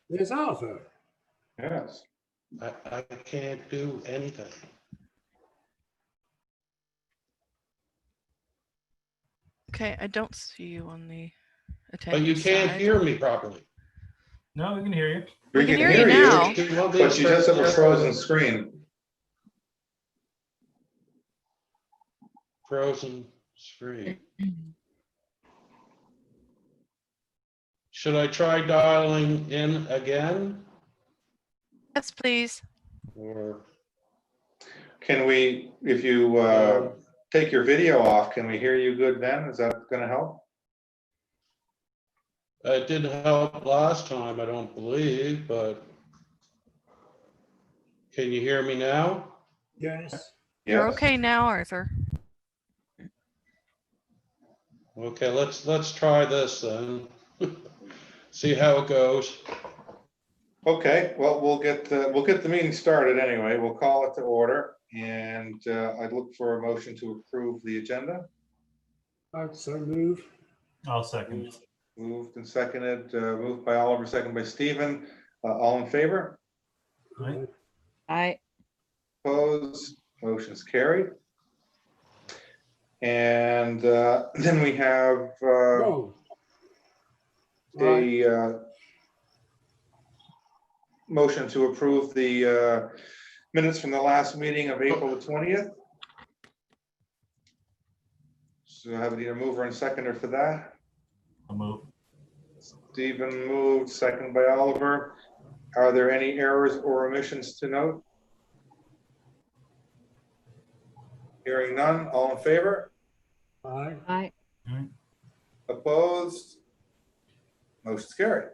There's Arthur. Yes. I can't do anything. Okay, I don't see you on the attendee But you can't side. hear me properly. No, we can hear you. We can hear you now. Do you want me But to you just have a start- frozen screen. Frozen screen. Should I try dialing in again? Yes, please. Or Can we, if you take your video off, can we hear you good then? Is that gonna help? it didn't help last time, I don't believe, but can you hear me now? Yes. You're Yes. okay now, Arthur. Okay, let's try this then. See how it goes. Okay, well, we'll get the meeting started anyway. We'll call it to order, and I'd look for a motion to approve the agenda. I'd so move. I'll second. Moved and seconded, moved by Oliver, seconded by Stephen. All in favor? Aye. I, Opposed? Motion's carried. And then we have No. Right. a motion to approve the minutes from the last meeting of April the 20th. So I have either mover and seconder for that. I'll move. Stephen moved, second by Oliver. Are there any errors or omissions to note? Hearing none, all in favor? Aye. I, Opposed? Motion's carried.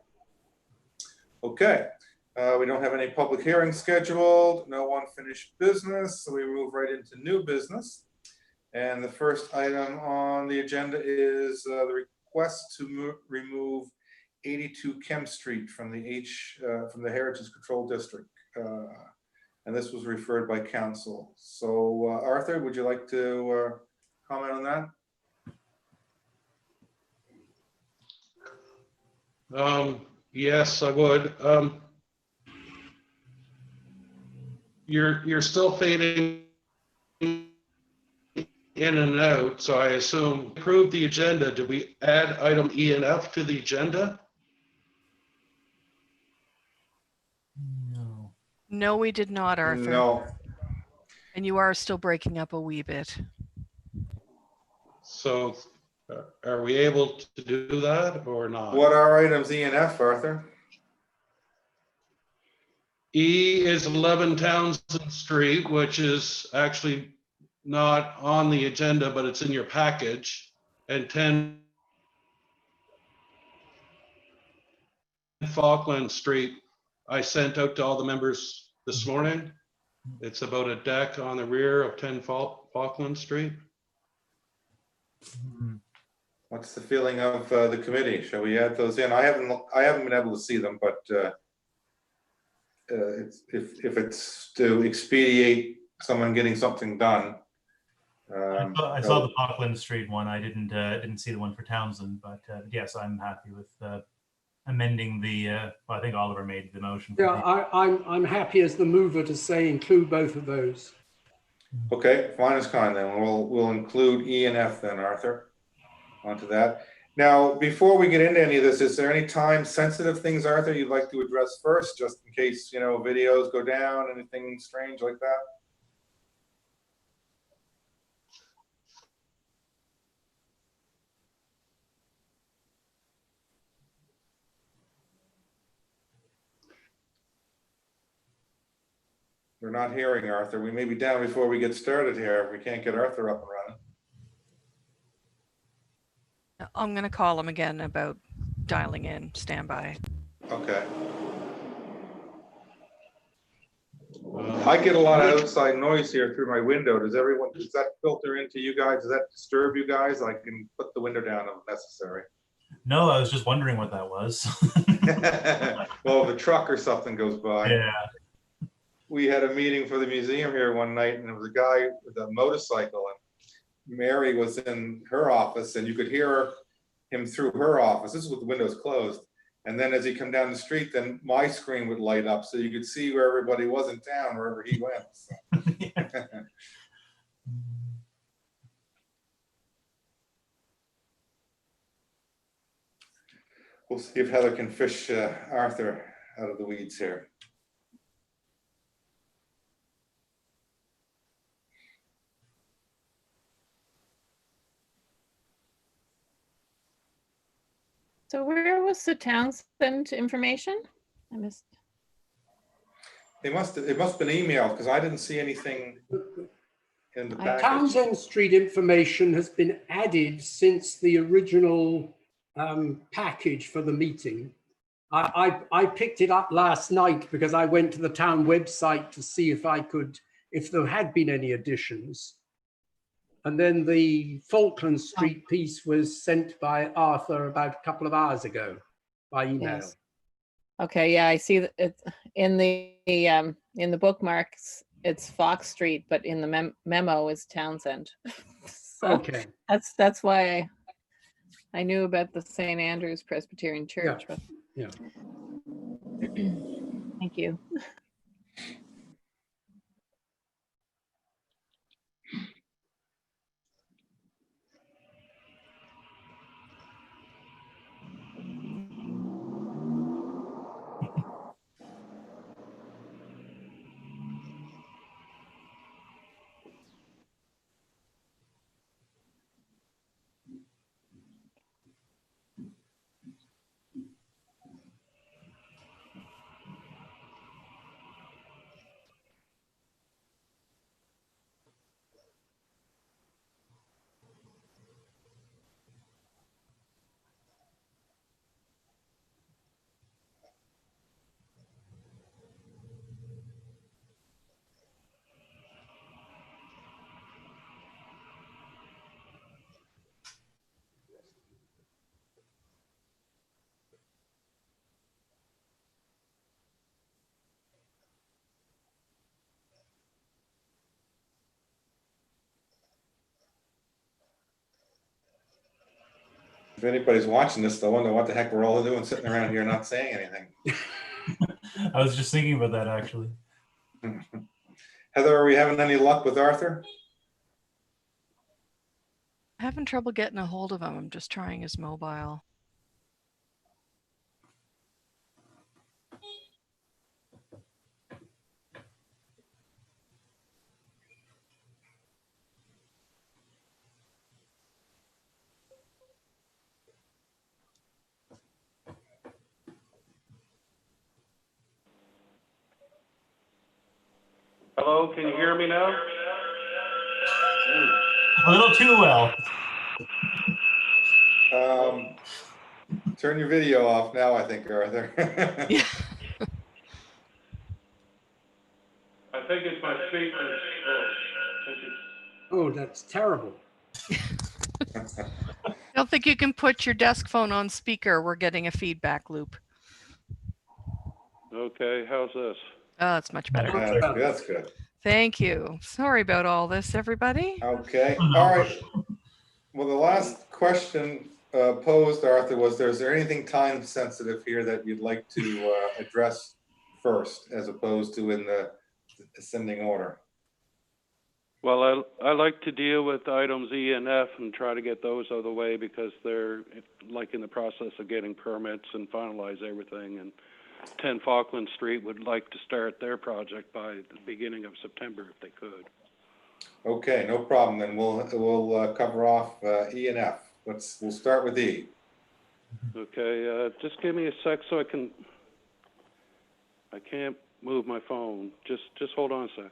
Okay, we don't have any public hearings scheduled, no unfinished business, so we move right into new business. And the first item on the agenda is the request to remove 82 Kemp Street from the Heritage Control District. And this was referred by council. So Arthur, would you like to comment on that? Yes, I would. You're still fading in and out, so I assume approve the agenda. Did we add item E and F to the agenda? No. No, we did not, Arthur. No. And you are still breaking up a wee bit. So are we able to do that or not? What are items E and F, Arthur? E is 11 Townsend Street, which is actually not on the agenda, but it's in your package. And 10 Falkland Street, I sent out to all the members this morning. It's about a deck on the rear of 10 Falkland Street. Mhm. What's the feeling of the committee? Shall we add those in? I haven't been able to see them, but if it's to expedite someone getting something done. I saw the Parkland Street one. I didn't see the one for Townsend, but yes, I'm happy with amending the. Well, I think Oliver made the motion. For Yeah, I'm happy as the mover to say include both of those. Okay, fine as kind then. We'll include E and F then, Arthur, onto that. Now, before we get into any of this, is there any time sensitive things, Arthur, you'd like to address first, just in case, videos go down, anything strange like that? We're not hearing Arthur. We may be down before we get started here if we can't get Arthur up and running. I'm going to call him again about dialing in. Stand by. Okay. I get a lot of outside noise here through my window. Does that filter into you guys? Does that disturb you guys? I can put the window down if necessary. No, I was just wondering what that was. Well, if a truck or something goes by. Yeah. We had a meeting for the museum here one night, and there was a guy with a motorcycle, and Mary was in her office, and you could hear him through her office. This is with the windows closed. And then as you come down the street, then my screen would light up so you could see where everybody was in town, wherever he went. So. We'll see if Heather can fish Arthur out of the weeds here. So where was the Townsend information? I missed. It must have been emailed because I didn't see anything in the package. Townsend Street information has been added since the original package for the meeting. I picked it up last night because I went to the town website to see if there had been any additions. And then the Falkland Street piece was sent by Arthur about a couple of hours ago by email. Yes. Okay, yeah, I see that it's in the bookmarks, it's Fox Street, but in the memo is Townsend. So Okay. that's why I knew about the St. Andrew's Presbyterian Church. But Yeah. thank you. If anybody's watching this, they'll wonder what the heck we're all doing sitting around here not saying anything. I was just thinking about that actually. Heather, are we having any luck with Arthur? Having trouble getting a hold of him. I'm just trying his mobile. Hello, can you hear me now? A little too well. Turn your video off now, I think, Arthur. Yeah. I think it's my speaker. Oh, that's terrible. I don't think you can put your desk phone on speaker. We're getting a feedback loop. Okay, how's this? Oh, it's much better. That's good. Thank you. Sorry about all this, everybody. Okay, all right. Well, the last question posed, Arthur, was is there anything time sensitive here that you'd like to address first as opposed to in the ascending order? Well, I like to deal with items E and F and try to get those out of the way because they're like in the process of getting permits and finalize everything. And 10 Falkland Street would like to start their project by the beginning of September if they could. Okay, no problem. Then we'll cover off E and F. We'll start with E. Okay, just give me a sec so I can't move my phone. Just hold on a sec.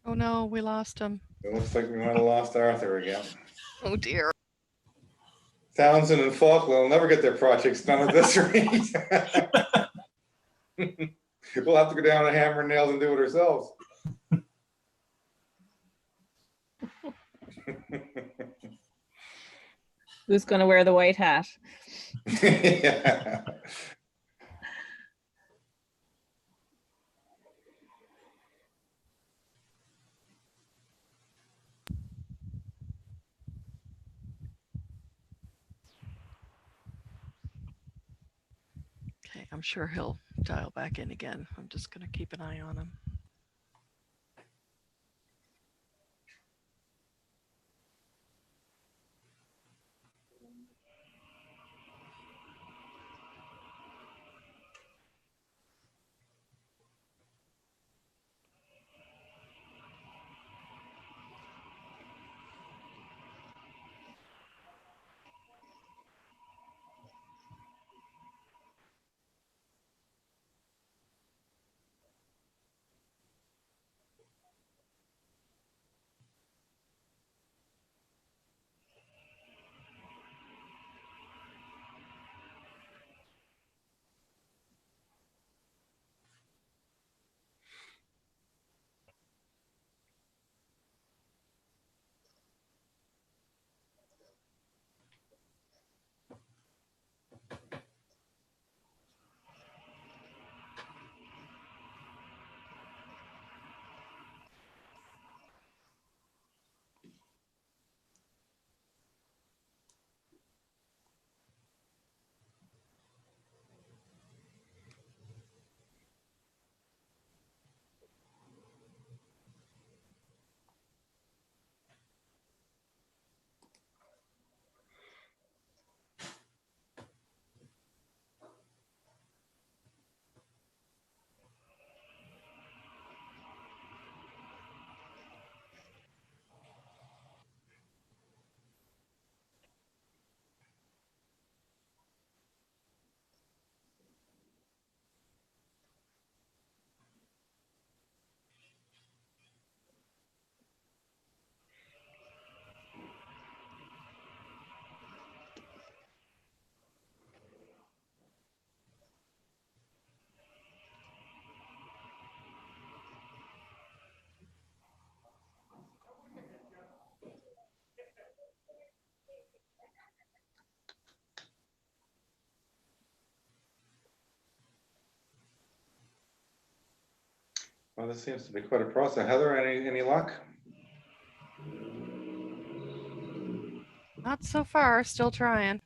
Oh no, we lost him. It looks like we might have lost Arthur again. Oh dear. Townsend and Falkland will never get their projects done at this rate. We'll have to go down to Hammer and Nails and do it ourselves. Who's going to wear the white hat? Yeah. Okay, I'm sure he'll dial back in again. I'm just going to keep an eye on him. Well, this seems to be quite a process. Heather, any luck? Not so far, still trying.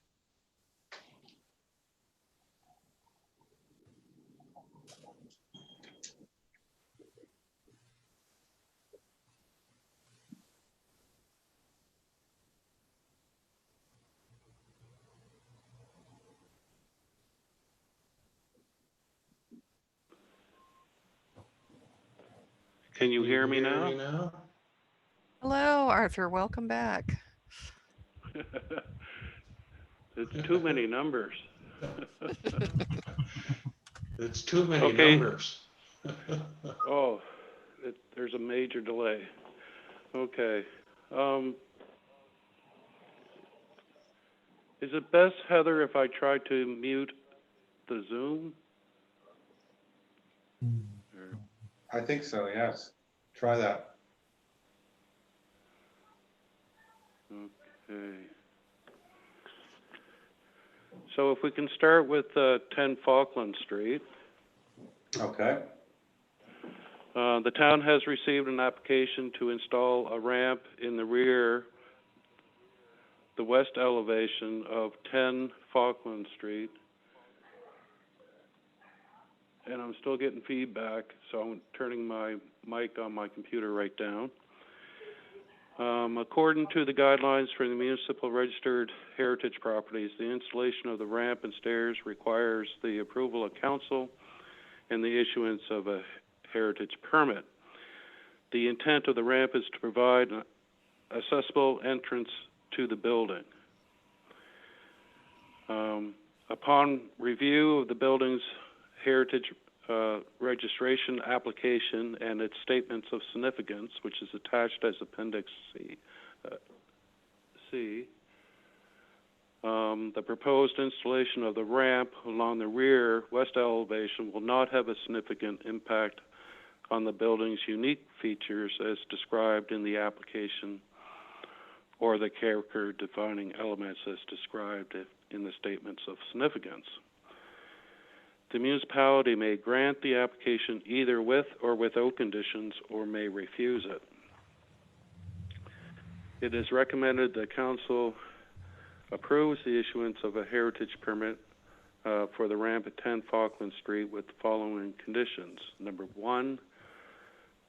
Can you hear me now? Hello, Arthur. Welcome back. It's too many numbers. It's too many Okay. numbers. Oh, there's a major delay. Okay. Is it best, Heather, if I try to mute the Zoom? Or- I think so, yes. Try that. Okay. So if we can start with 10 Falkland Street. Okay. The town has received an application to install a ramp in the rear, the west elevation of 10 Falkland Street. And I'm still getting feedback, so I'm turning my mic on my computer right down. According to the guidelines for the municipal registered heritage properties, the installation of the ramp and stairs requires the approval of council and the issuance of a heritage permit. The intent of the ramp is to provide an accessible entrance to the building. Upon review of the building's heritage registration application and its statements of significance, which is attached as Appendix C, the proposed installation of the ramp along the rear west elevation will not have a significant impact on the building's unique features as described in the application or the character defining elements as described in the statements of significance. The municipality may grant the application either with or without conditions or may refuse it. It is recommended that council approves the issuance of a heritage permit for the ramp at 10 Falkland Street with the following conditions. Number 1,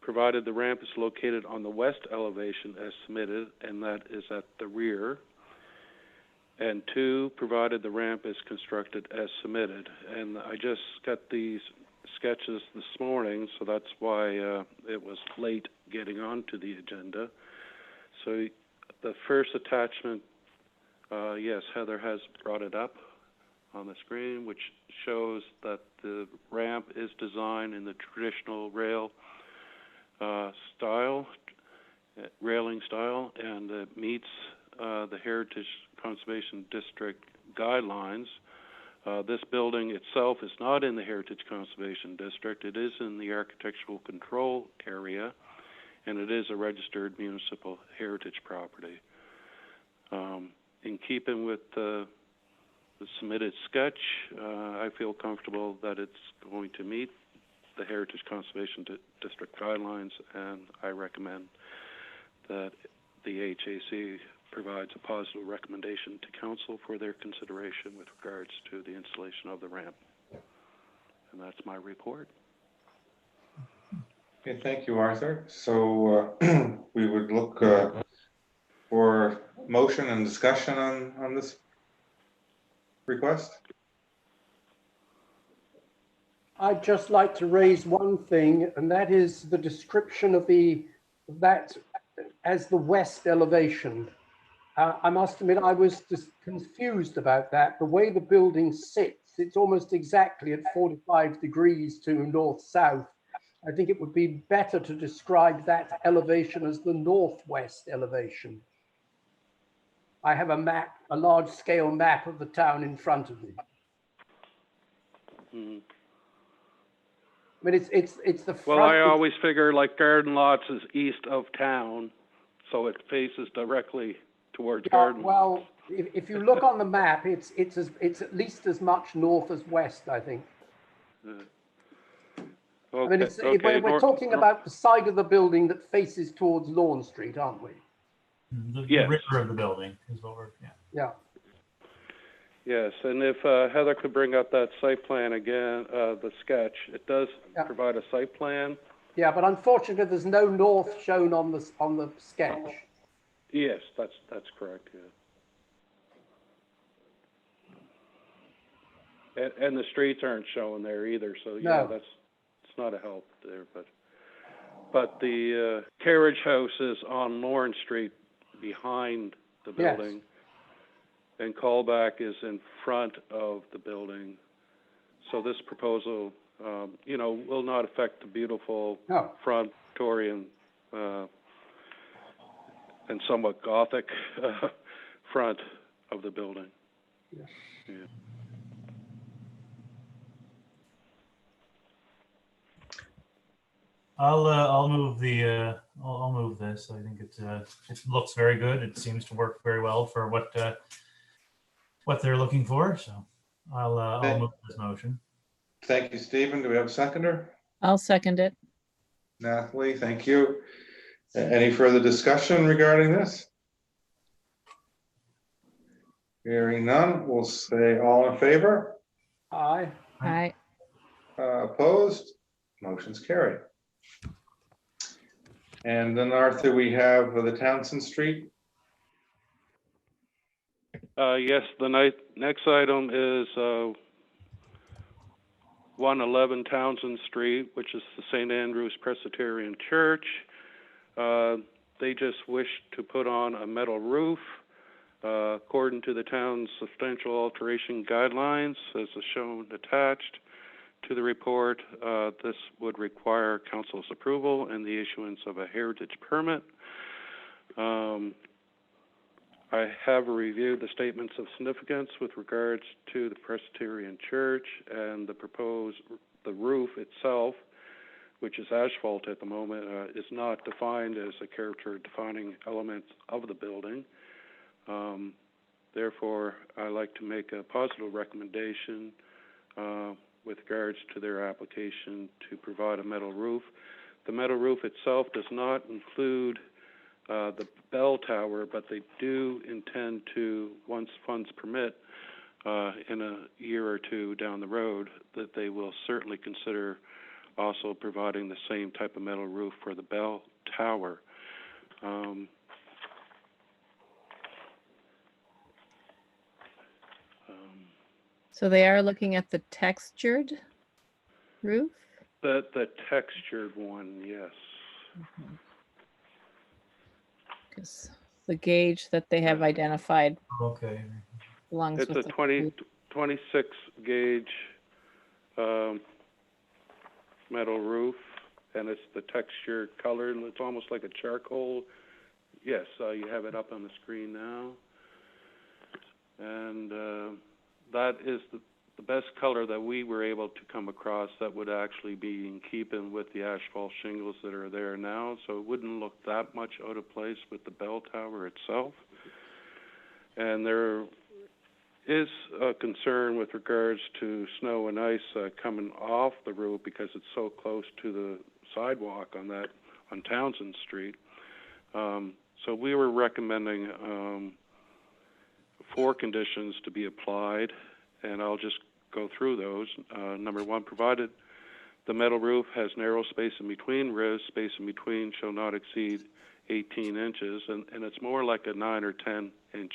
provided the ramp is located on the west elevation as submitted, and that is at the rear. And 2, provided the ramp is constructed as submitted. And I just got these sketches this morning, so that's why it was late getting onto the agenda. So the first attachment, yes, Heather has brought it up on the screen, which shows that the ramp is designed in the traditional railing style, and it meets the Heritage Conservation District guidelines. This building itself is not in the Heritage Conservation District. It is in the architectural control area, and it is a registered municipal heritage property. In keeping with the submitted sketch, I feel comfortable that it's going to meet the Heritage Conservation District guidelines, and I recommend that the HAC provides a positive recommendation to council for their consideration with regards to the installation of the ramp. And that's my report. Okay, thank you, Arthur. So we would look for motion and discussion on this request. I'd just like to raise one thing, and that is the description of that as the west elevation. I must admit, I was just confused about that. The way the building sits, it's almost exactly at 45 degrees to north-south. I think it would be better to describe that elevation as the northwest elevation. I have a map, a large-scale map of the town in front of me. Mm. I mean, it's the front. Well, I always figure like Garden Lots is east of town, so it faces directly towards Garden Lots. Well, if you look on the map, it's at least as much north as west, I think. Okay, I mean, we're talking about the side of the building that faces towards Lawn Street, aren't we? The Yes. rear of the building is what we're, yeah. Yeah. Yes, and if Heather could bring up that site plan again, the sketch, it does provide a site plan. Yeah, but unfortunately, there's no north shown on the sketch. Yes, that's correct. Yeah. And the streets aren't shown there either, so yeah, No. it's not a help there. But the carriage house is on Lawrence Street behind the building. Yes. And callback is in front of the building. So this proposal, will not affect the beautiful front Victorian and somewhat Gothic front of the building. Yes. Yeah. I'll move the I'll move this. I think it looks very good. It seems to work very well for what they're looking for. So I'll move this motion. Thank you, Stephen. Do we have a seconder? I'll second it. Nathalie, thank you. Any further discussion regarding this? Hearing none, we'll say all in favor. Aye. Aye. Opposed? Motion's carried. And then Arthur, we have the Townsend Street. Yes, the next item is 111 Townsend Street, which is the St. Andrew's Presbyterian Church. They just wish to put on a metal roof. According to the town's substantial alteration guidelines, as is shown attached to the report, this would require council's approval and the issuance of a heritage permit. I have reviewed the statements of significance with regards to the Presbyterian Church and the roof itself, which is asphalt at the moment, is not defined as a character-defining element of the building. Therefore, I like to make a positive recommendation with regards to their application to provide a metal roof. The metal roof itself does not include the bell tower, but they do intend to, once funds permit, in a year or two down the road, that they will certainly consider also providing the same type of metal roof for the bell tower. So they are looking at the textured roof? The textured one, yes. Because the gauge that they have identified Okay. belongs It's with a the 26 gauge metal roof, and it's the textured color, and it's almost like a charcoal. Yes, you have it up on the screen now. And that is the best color that we were able to come across that would actually be in keeping with the asphalt shingles that are there now, so it wouldn't look that much out of place with the bell tower itself. And there is a concern with regards to snow and ice coming off the roof because it's so close to the sidewalk on Townsend Street. So we were recommending 4 conditions to be applied, and I'll just go through those. Number 1, provided the metal roof has narrow space in between ribs, space in between shall not exceed 18 inches, and it's more like a 9 or 10 inch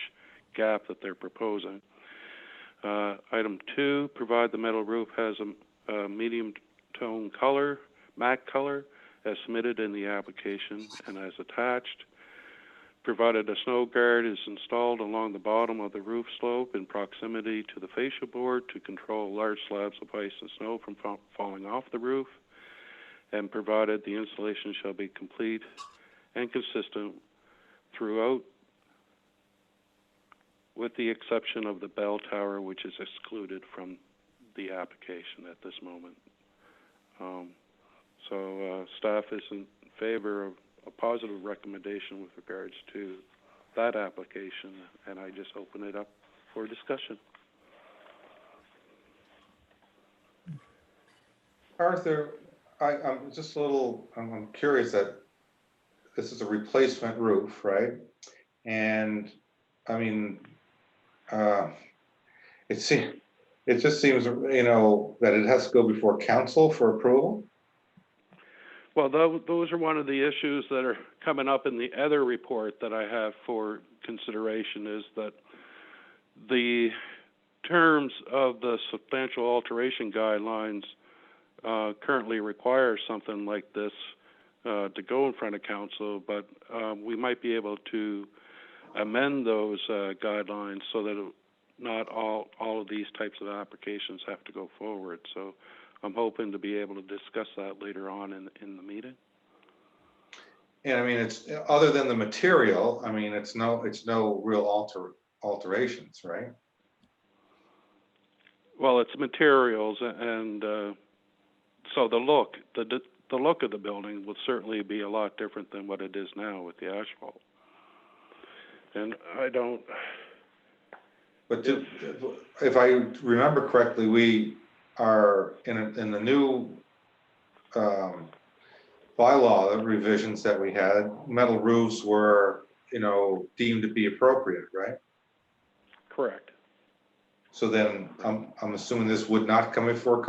gap that they're proposing. Item 2, provide the metal roof has a medium tone color, matte color, as submitted in the application and as attached. Provided a snow guard is installed along the bottom of the roof slope in proximity to the fascia board to control large slabs of ice and snow from falling off the roof, and provided the installation shall be complete and consistent throughout, with the exception of the bell tower, which is excluded from the application at this moment. So staff is in favor of a positive recommendation with regards to that application, and I just open it up for discussion. Arthur, I'm just a little, I'm curious that this is a replacement roof, right? And I mean, it just seems, that it has to go before council for approval. Well, those are one of the issues that are coming up in the other report that I have for consideration, is that the terms of the substantial alteration guidelines currently require something like this to go in front of council, but we might be able to amend those guidelines so that not all of these types of applications have to go forward. So I'm hoping to be able to discuss that later on in the meeting. And I mean, it's other than the material, I mean, it's no real alterations, right? Well, it's materials, and so the look of the building will certainly be a lot different than what it is now with the asphalt. And I don't. But if I remember correctly, we are in the new bylaw revisions that we had, metal roofs were, deemed to be appropriate, right? Correct. So then I'm assuming this would not come before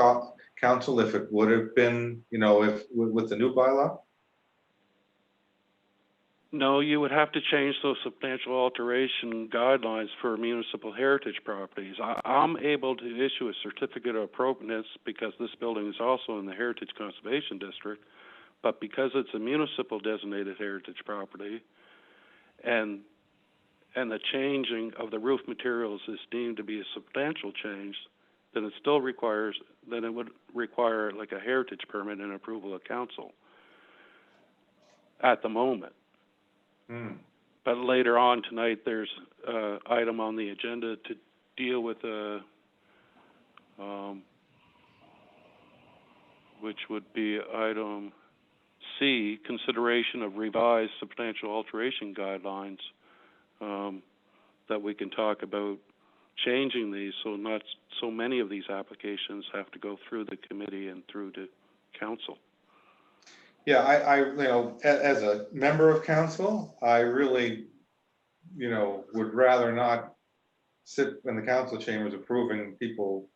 council if it would have been, if with the new bylaw? No, you would have to change those substantial alteration guidelines for municipal heritage properties. I'm able to issue a certificate of appropriateness because this building is also in the Heritage Conservation District, but because it's a municipal designated heritage property and the changing of the roof materials is deemed to be a substantial change, then it would require like a heritage permit and approval of council at the moment. But later on tonight, there's an item on the agenda to deal with which would be item C, consideration of revised substantial alteration guidelines, that we can talk about changing these so not so many of these applications have to go through the committee and through to council. Yeah, I as a member of council, I really, would rather not sit in the council chambers approving people,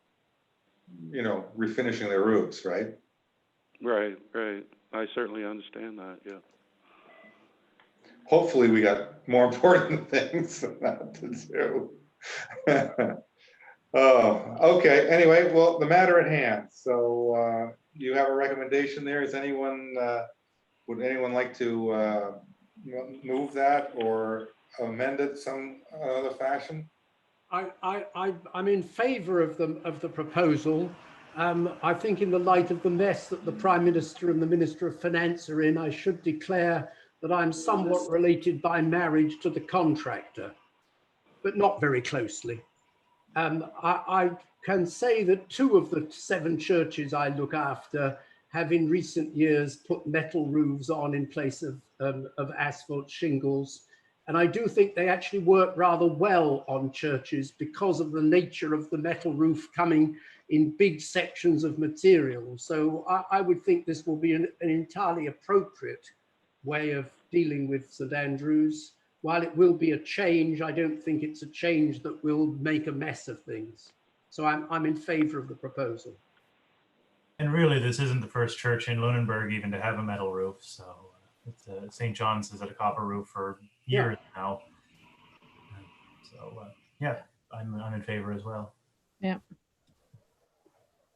you know, refinishing their roofs, right? Right, right. I certainly understand that, yeah. Hopefully, we got more important things than that to do. Oh, okay, anyway, well, the matter at hand, so, you have a recommendation there, is anyone, would anyone like to, move that or amend it some other fashion? I'm in favour of the proposal. I think in the light of the mess that the Prime Minister and the Minister of Finance are in, I should declare that I'm somewhat related by marriage to the contractor, but not very closely. I can say that 2 of the 7 churches I look after have in recent years put metal roofs on in place of asphalt shingles. And I do think they actually work rather well on churches because of the nature of the metal roof coming in big sections of material. So I would think this will be an entirely appropriate way of dealing with St Andrews. While it will be a change, I don't think it's a change that will make a mess of things. So I'm in favour of the proposal. And really, this isn't the first church in Lunenburg even to have a metal roof. So St. John's has had a copper roof for years now. So yeah, I'm in favor as well. Yeah.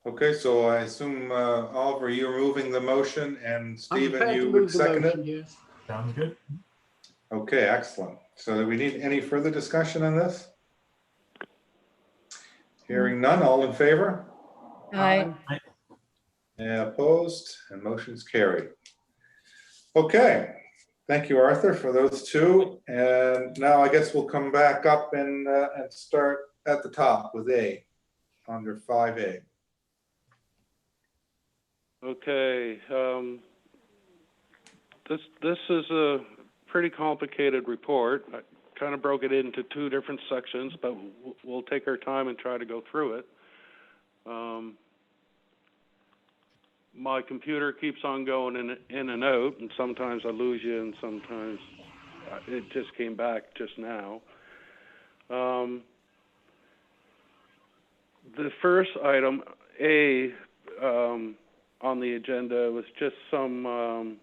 Okay, so I assume, Oliver, you're moving the motion, and I'm Stephen, prepared to you would move the second it? motion, yes. Sounds good. Okay, excellent. So do we need any further discussion on this? Hearing none, all in favor? Aye. And opposed, and motion's carried. Okay, thank you, Arthur, for those 2. And now I guess we'll come back up and start at the top with A, under 5A. Okay, this is a pretty complicated report. I kind of broke it into 2 different sections, but we'll take our time and try to go through it. My computer keeps on going in and out, and sometimes I lose you, and sometimes it just came back just now. The first item, A, on the agenda was just some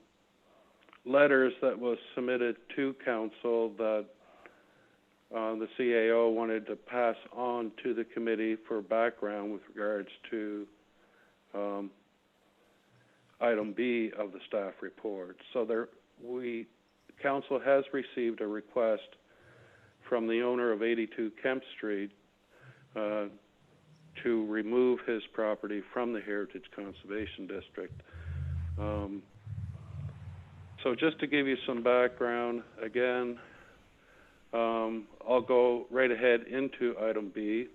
letters that was submitted to council that the CAO wanted to pass on to the committee for background with regards to item B of the staff report. So council has received a request from the owner of 82 Kemp Street to remove his property from the Heritage Conservation District. So just to give you some background, again, I'll go right ahead into item B,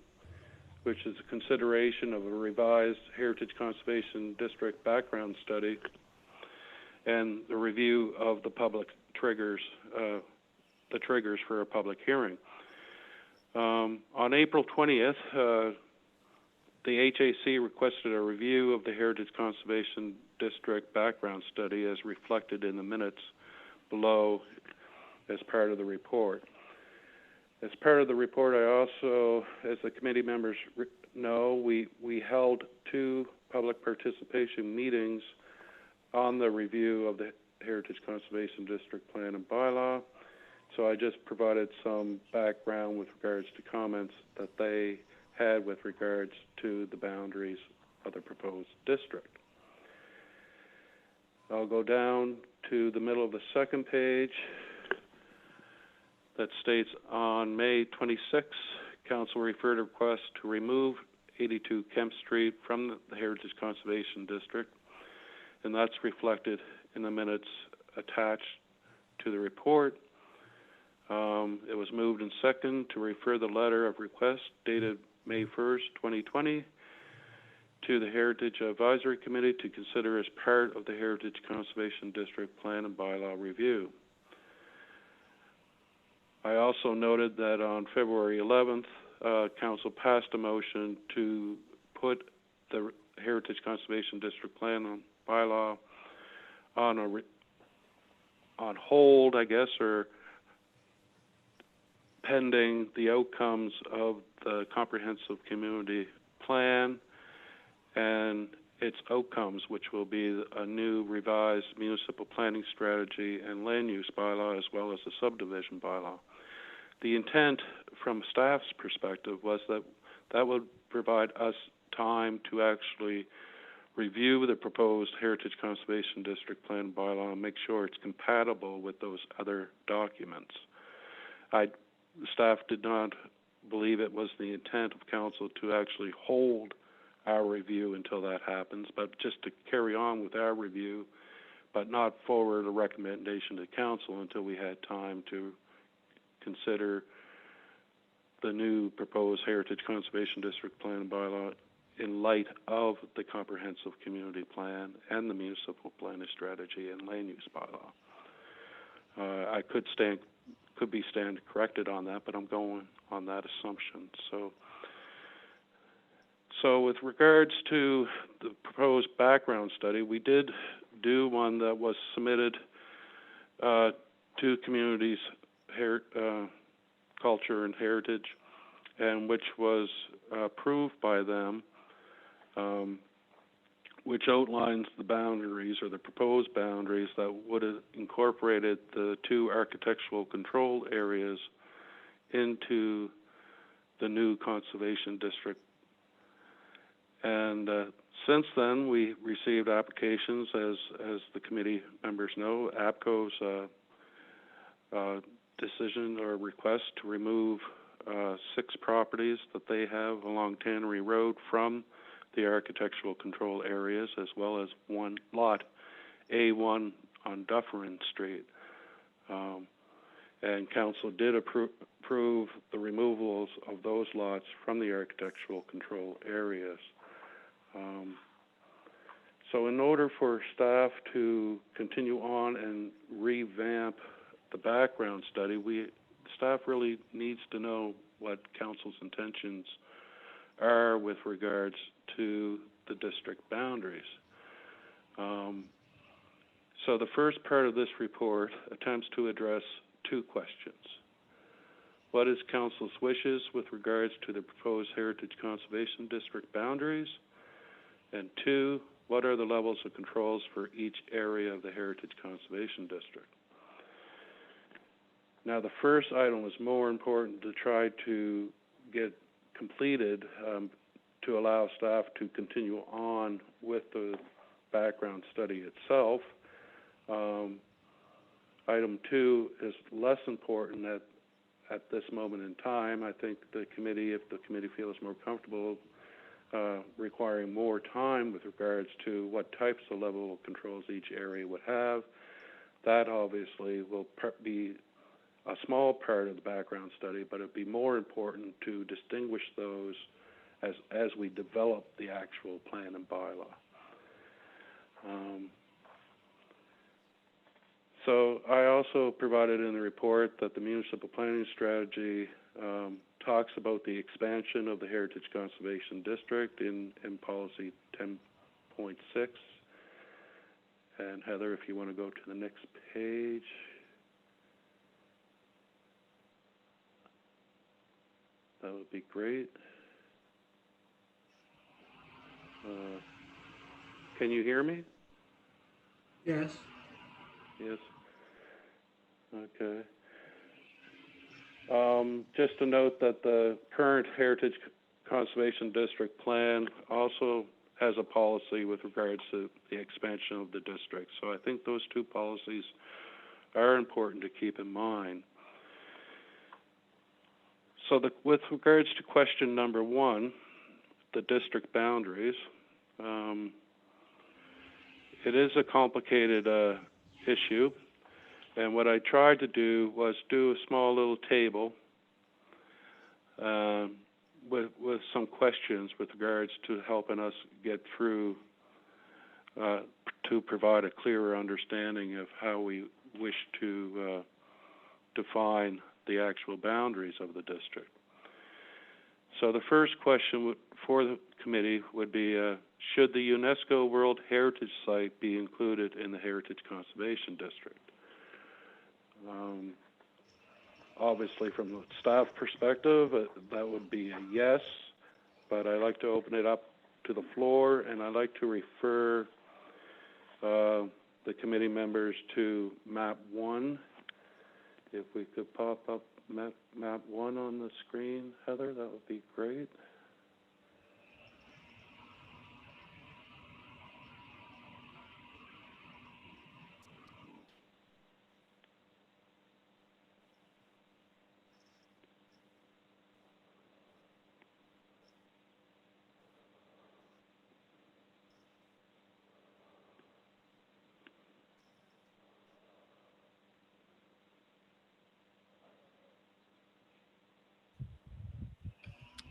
which is a consideration of a revised Heritage Conservation District background study and the review of the public triggers, the triggers for a public hearing. On April 20th, the HAC requested a review of the Heritage Conservation District background study as reflected in the minutes below as part of the report. As part of the report, I also, as the committee members know, we held 2 public participation meetings on the review of the Heritage Conservation District Plan and Bylaw. So I just provided some background with regards to comments that they had with regards to the boundaries of the proposed district. I'll go down to the middle of the second page that states on May 26th, Council referred a request to remove 82 Kemp Street from the Heritage Conservation District, and that's reflected in the minutes attached to the report. It was moved and second to refer the letter of request dated May 1st, 2020 to the Heritage Advisory Committee to consider as part of the Heritage Conservation District Plan and Bylaw Review. I also noted that on February 11th, Council passed a motion to put the Heritage Conservation District Plan and Bylaw on hold, I guess, or pending the outcomes of the comprehensive community plan and its outcomes, which will be a new revised municipal planning strategy and land use bylaw, as well as a subdivision bylaw. The intent from staff's perspective was that that would provide us time to actually review the proposed Heritage Conservation District Plan bylaw and make sure it's compatible with those other documents. Staff did not believe it was the intent of council to actually hold our review until that happens, but just to carry on with our review, but not forward a recommendation to council until we had time to consider the new proposed Heritage Conservation District Plan bylaw in light of the comprehensive community plan and the municipal planning strategy and land use bylaw. I could be corrected on that, but I'm going on that assumption. So with regards to the proposed background study, we did do one that was submitted to communities, culture and heritage, and which was approved by them, which outlines the boundaries or the proposed boundaries that would have incorporated the 2 architectural control areas into the new conservation district. And since then, we received applications, as the committee members know, APCO's decision or request to remove 6 properties that they have along Tannery Road from the architectural control areas, as well as one lot, A1 on Dufferin Street. And council did approve the removals of those lots from the architectural control areas. So in order for staff to continue on and revamp the background study, staff really needs to know what council's intentions are with regards to the district boundaries. So the first part of this report attempts to address 2 questions. What is council's wishes with regards to the proposed Heritage Conservation District boundaries? And 2, what are the levels of controls for each area of the Heritage Conservation District? Now, the first item was more important to try to get completed to allow staff to continue on with the background study itself. Item 2 is less important at this moment in time. I think the committee, if the committee feels more comfortable requiring more time with regards to what types of level of controls each area would have, that obviously will be a small part of the background study, but it'd be more important to distinguish those as we develop the actual plan and bylaw. So I also provided in the report that the municipal planning strategy talks about the expansion of the Heritage Conservation District in policy 10.6. And Heather, if you want to go to the next page. That would be great. Can you hear me? Yes. Yes. Okay. Just to note that the current Heritage Conservation District plan also has a policy with regards to the expansion of the district. So I think those 2 policies are important to keep in mind. So with regards to question number 1, the district boundaries, it is a complicated issue, and what I tried to do was do a small little table with some questions with regards to helping us get through to provide a clearer understanding of how we wish to define the actual boundaries of the district. So the first question for the committee would be, should the UNESCO World Heritage Site be included in the Heritage Conservation District? obviously from the staff perspective, that would be a yes, but I'd like to open it up to the floor, and I'd like to refer the committee members to map 1. If we could pop up map 1 on the screen, Heather, that would be great.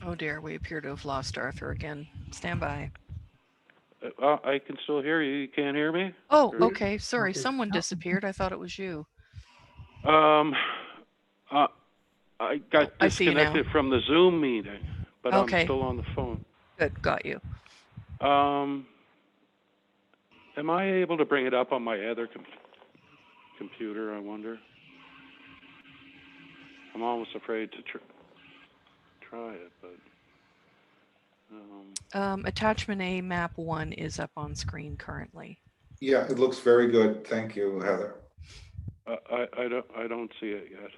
Oh dear, we appear to have lost Arthur again. Stand by. I can still hear you. You can't hear me? Oh, Or- okay. Sorry, Okay. someone disappeared. I thought it was you. I got I see you now. disconnected from the Zoom meeting, but Okay. I'm still on the phone. Good, got you. Am I able to bring it up on my other computer, I wonder? I'm almost afraid to try it, but... Attachment A, map 1 is up on screen currently. Yeah, it looks very good. Thank you, Heather. I don't see it yet.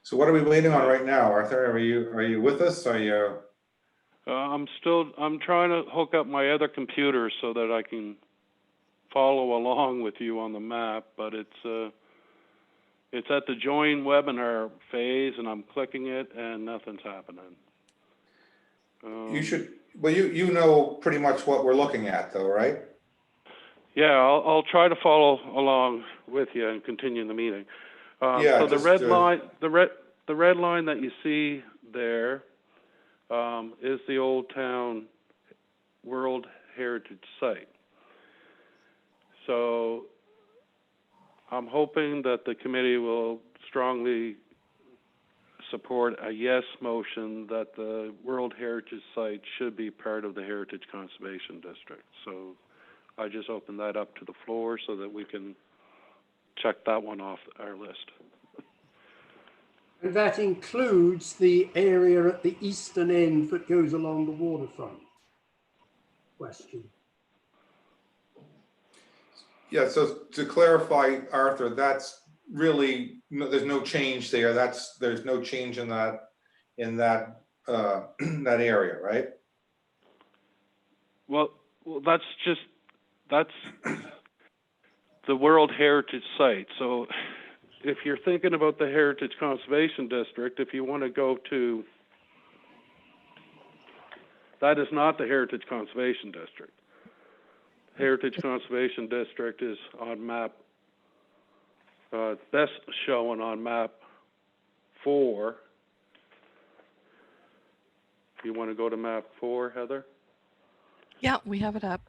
So what are we waiting on right now, Arthur? Are you with us? Are you? I'm trying to hook up my other computer so that I can follow along with you on the map, but it's at the join webinar phase, and I'm clicking it, and nothing's happening. You should. Well, you know pretty much what we're looking at, though, right? Yeah, I'll try to follow along with you and continue the meeting. Yeah, so the just, red line, the red line that you see there is the Old Town World Heritage Site. So I'm hoping that the committee will strongly support a yes motion that the World Heritage Site should be part of the Heritage Conservation District. So I just opened that up to the floor so that we can check that one off our list. And that includes the area at the eastern end that goes along the waterfront. Question. Yeah. So to clarify, Arthur, that's really there's no change there. There's no change in that that area, right? Well, that's the World Heritage Site. So if you're thinking about the Heritage Conservation District, if you want to go to, that is not the Heritage Conservation District. Heritage Conservation District is on map, best shown on map 4. You want to go to map 4, Heather? Yeah, we have it up.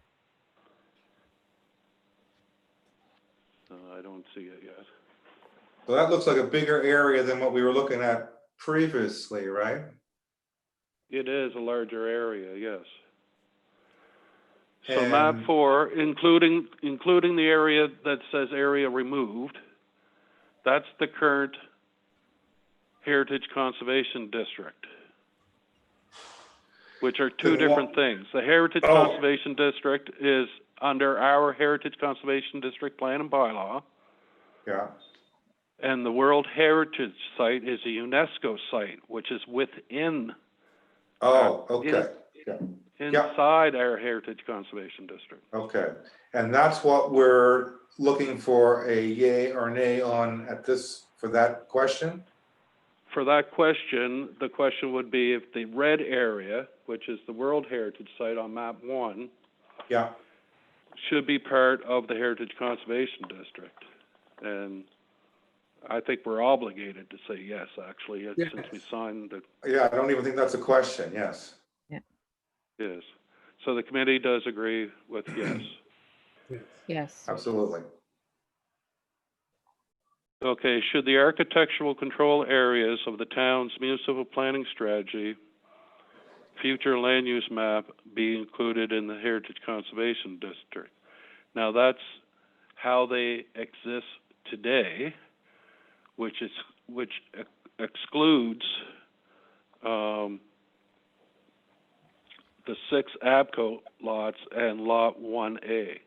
I don't see it yet. So that looks like a bigger area than what we were looking at previously, right? It is a larger area, yes. So And- map 4, including the area that says area removed, that's the current Heritage Conservation District, which are two Then different what- things. The Heritage Oh. Conservation District is under our Heritage Conservation District Plan and Bylaw, Yeah. And the World Heritage Site is a UNESCO site, which is within, Oh, okay, yeah, inside our Heritage Conservation District. okay. And that's what we're looking for a yay or nay on at this, for that question? For that question, the question would be if the red area, which is the World Heritage Site on map 1, Yeah, should be part of the Heritage Conservation District. And I think we're obligated to say yes, actually, Yes. since we signed the, yeah, I don't even think that's a question, yes. yes. So the committee does agree with yes. Yes. Absolutely. Okay, should the architectural control areas of the town's municipal planning strategy, future land use map be included in the Heritage Conservation District? Now that's how they exist today, which excludes the 6 ABCO lots and Lot 1A.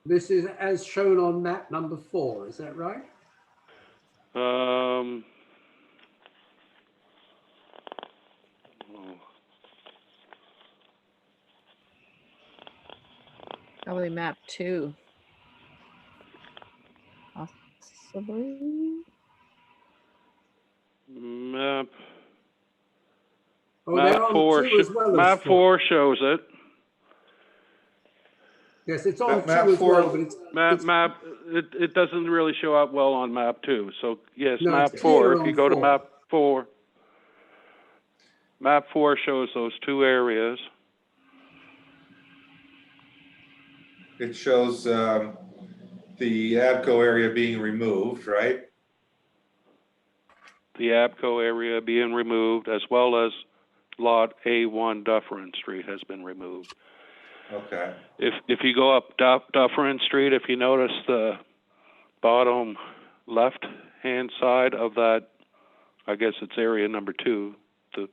This is as shown on map number 4, is that right? Oh. Probably map 2. Possibly. Map Oh, they're on 4 2 as well as map 4 shows it. Yes, it's on Map 2 as 4 well, but It doesn't really show up well on map 2. So yes, No, map it's 4, clear if you on go to 4. map 4 shows those 2 areas. It shows the ABCO area being removed, right? The ABCO area being removed, as well as Lot A1 Dufferin Street has been removed. Okay, If you go up Dufferin Street, if you notice the bottom left-hand side of that, I guess it's area number 2, the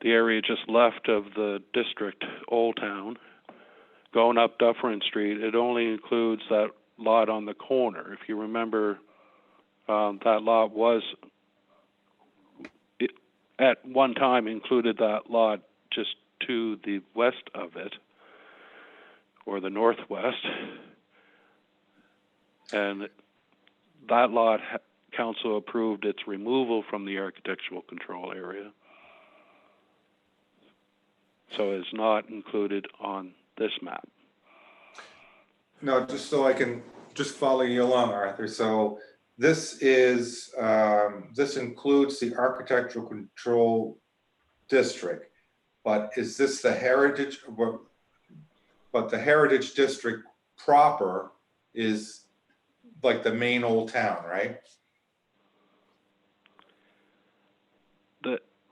area just left of the district, Old Town, going up Dufferin Street, it only includes that lot on the corner. If you remember, that lot was, at one time included that lot just to the west of it, or the northwest. And that lot, council approved its removal from the architectural control area. So it's not included on this map. no, just so I can just follow you along, Arthur. So this is, this includes the architectural control district, but is this the heritage, but the heritage district proper is like the main Old Town, right?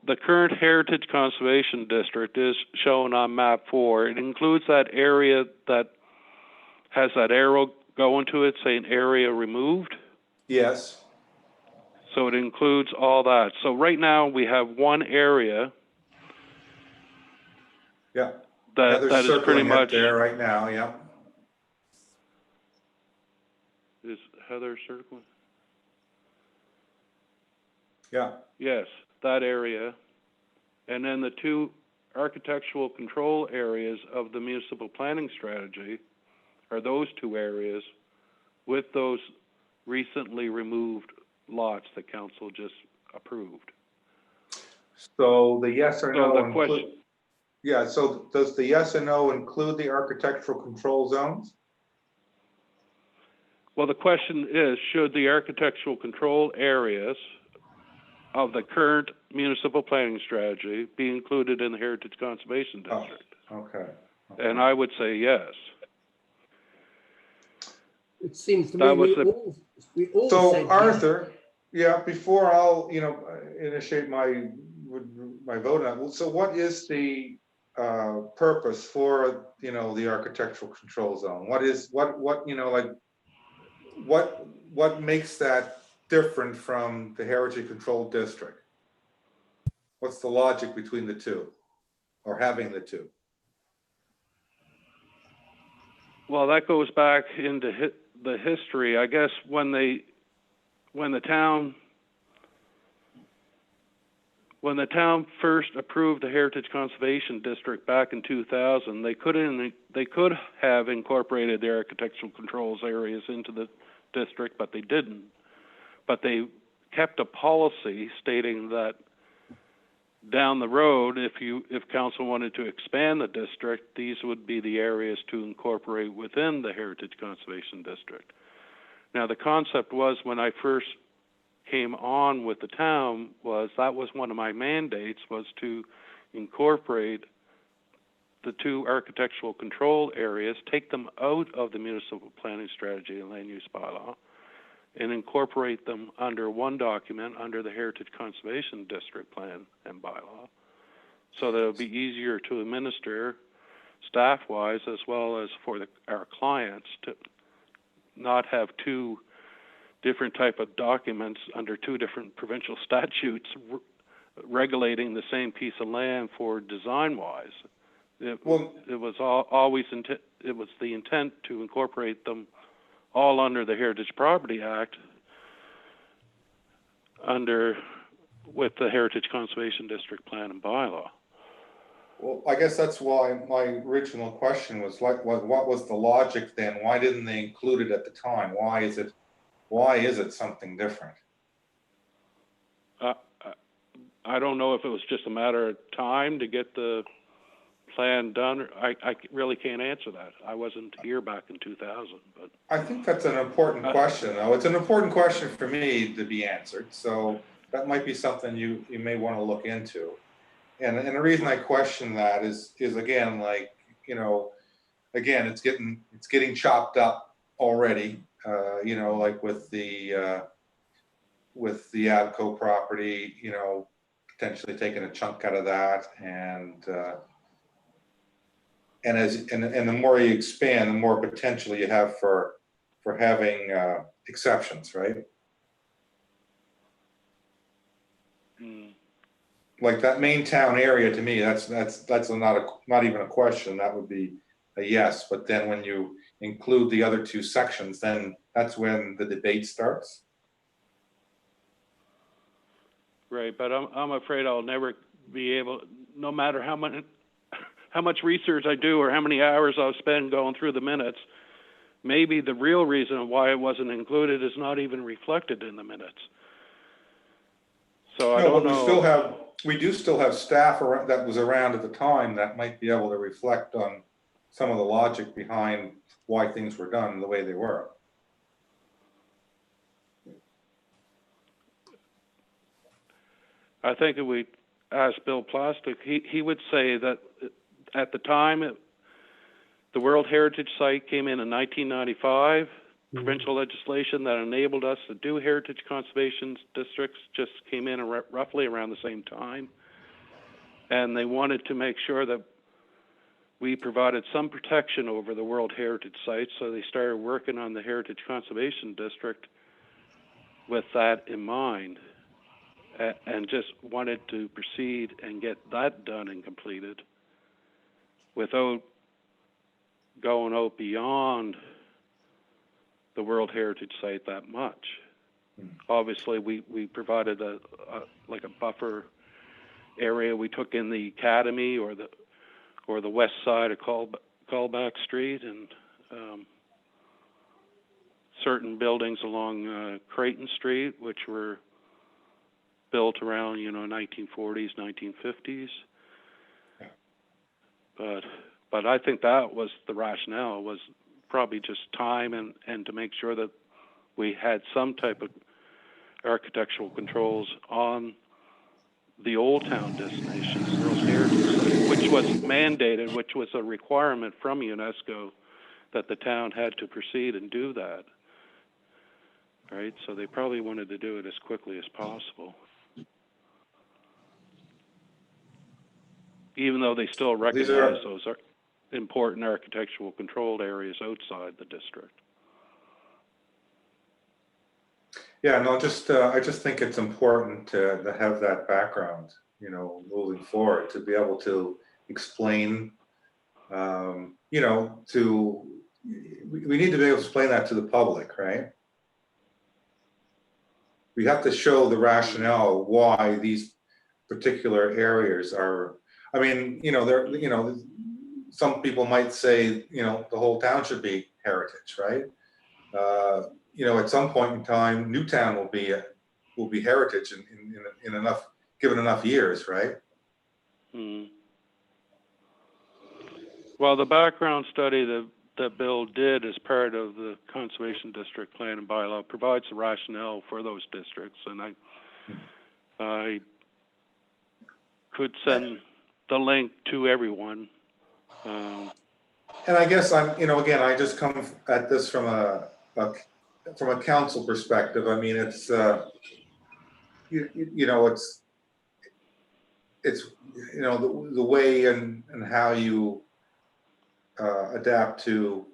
The current Heritage Conservation District is shown on map 4. It includes that area that has that arrow going to it saying area removed. Yes, So it includes all that. So right now we have one area yeah. that Heather's is pretty circling it much. there right now, yeah. Is Heather circling? Yeah, Yes, that area. And then the 2 architectural control areas of the municipal planning strategy are those 2 areas with those recently removed lots that council just approved. so the yes or So no the include, question, yeah, so does the yes or no include the architectural control zones? well, the question is, should the architectural control areas of the current municipal planning strategy be included in the Heritage Conservation Oh. District? Okay. And I would say yes. it seems to me That was we all So said yes. Arthur, yeah, before I'll, initiate my vote on it, so what is the purpose for, the architectural control zone? What is, what makes that different from the Heritage Control District? What's the logic between the two, or having the two? Well, that goes back into the history, I guess when the town first approved the Heritage Conservation District back in 2000, they could have incorporated the architectural controls areas into the district, but they didn't. But they kept a policy stating that down the road, if council wanted to expand the district, these would be the areas to incorporate within the Heritage Conservation District. Now, the concept was, when I first came on with the town, that was one of my mandates, was to incorporate the two architectural control areas, take them out of the municipal planning strategy and land use bylaw, and incorporate them under one document under the Heritage Conservation District plan and bylaw, so that it'll be easier to administer staff-wise, as well as for our clients, to not have two different type of documents under two different provincial statutes regulating the same piece of land for design-wise. It was always it was the intent to incorporate them all under the Heritage Property Act, with the Heritage Conservation District plan and bylaw. Well, I guess that's why my original question was like, what was the logic then? Why didn't they include it at the time? Why is it something different? I don't know if it was just a matter of time to get the plan done. I really can't answer that. I wasn't here back in 2000, but I think that's an important question, though. It's an important question for me to be answered. So that might be something you may want to look into. And the reason I question that is again, like, again, it's getting chopped up already. Like with the Abco property, potentially taking a chunk out of that, and the more you expand, the more potential you have for having exceptions, right? Like that main town area, to me, that's not even a question. That would be a yes. But then when you include the other two sections, then that's when the debate starts. right. But I'm afraid I'll never be able, no matter how much research I do or how many hours I'll spend going through the minutes, maybe the real reason why it wasn't included is not even reflected in the minutes. So I don't know. We do still have staff that was around at the time that might be able to reflect on some of the logic behind why things were done the way they were. I think if we asked Bill Plastic, he would say that at the time the World Heritage Site came in 1995. Provincial legislation that enabled us to do heritage conservation districts just came in roughly around the same time. And they wanted to make sure that we provided some protection over the World Heritage Sites, so they started working on the Heritage Conservation District with that in mind, and just wanted to proceed and get that done and completed without going out beyond the World Heritage Site that much. Obviously, we provided a buffer area. We took in the Academy or the west side of Callback Street, and certain buildings along Creighton Street, which were built around 1940s, 1950s. But I think that was the rationale, was probably just time and to make sure that we had some type of architectural controls on the Old Town destinations, World Heritage Site, which was mandated, which was a requirement from UNESCO that the town had to proceed and do that. Right? So they probably wanted to do it as quickly as possible. Even though they still recognize those are important architectural controlled areas outside the district. Yeah, no, I just think it's important to have that background, moving forward, to be able to explain, to we need to be able to explain that to the public, right? We have to show the rationale why these particular areas are, I mean, some people might say, the whole town should be heritage, right? At some point in time, Newtown will be heritage in enough, given enough years, right? Well, the background study that Bill did as part of the Conservation District Plan and Bylaw provides the rationale for those districts, and I could send the link to everyone. And I guess again, I just come at this from a council perspective. I mean, it's it's the way and how you adapt to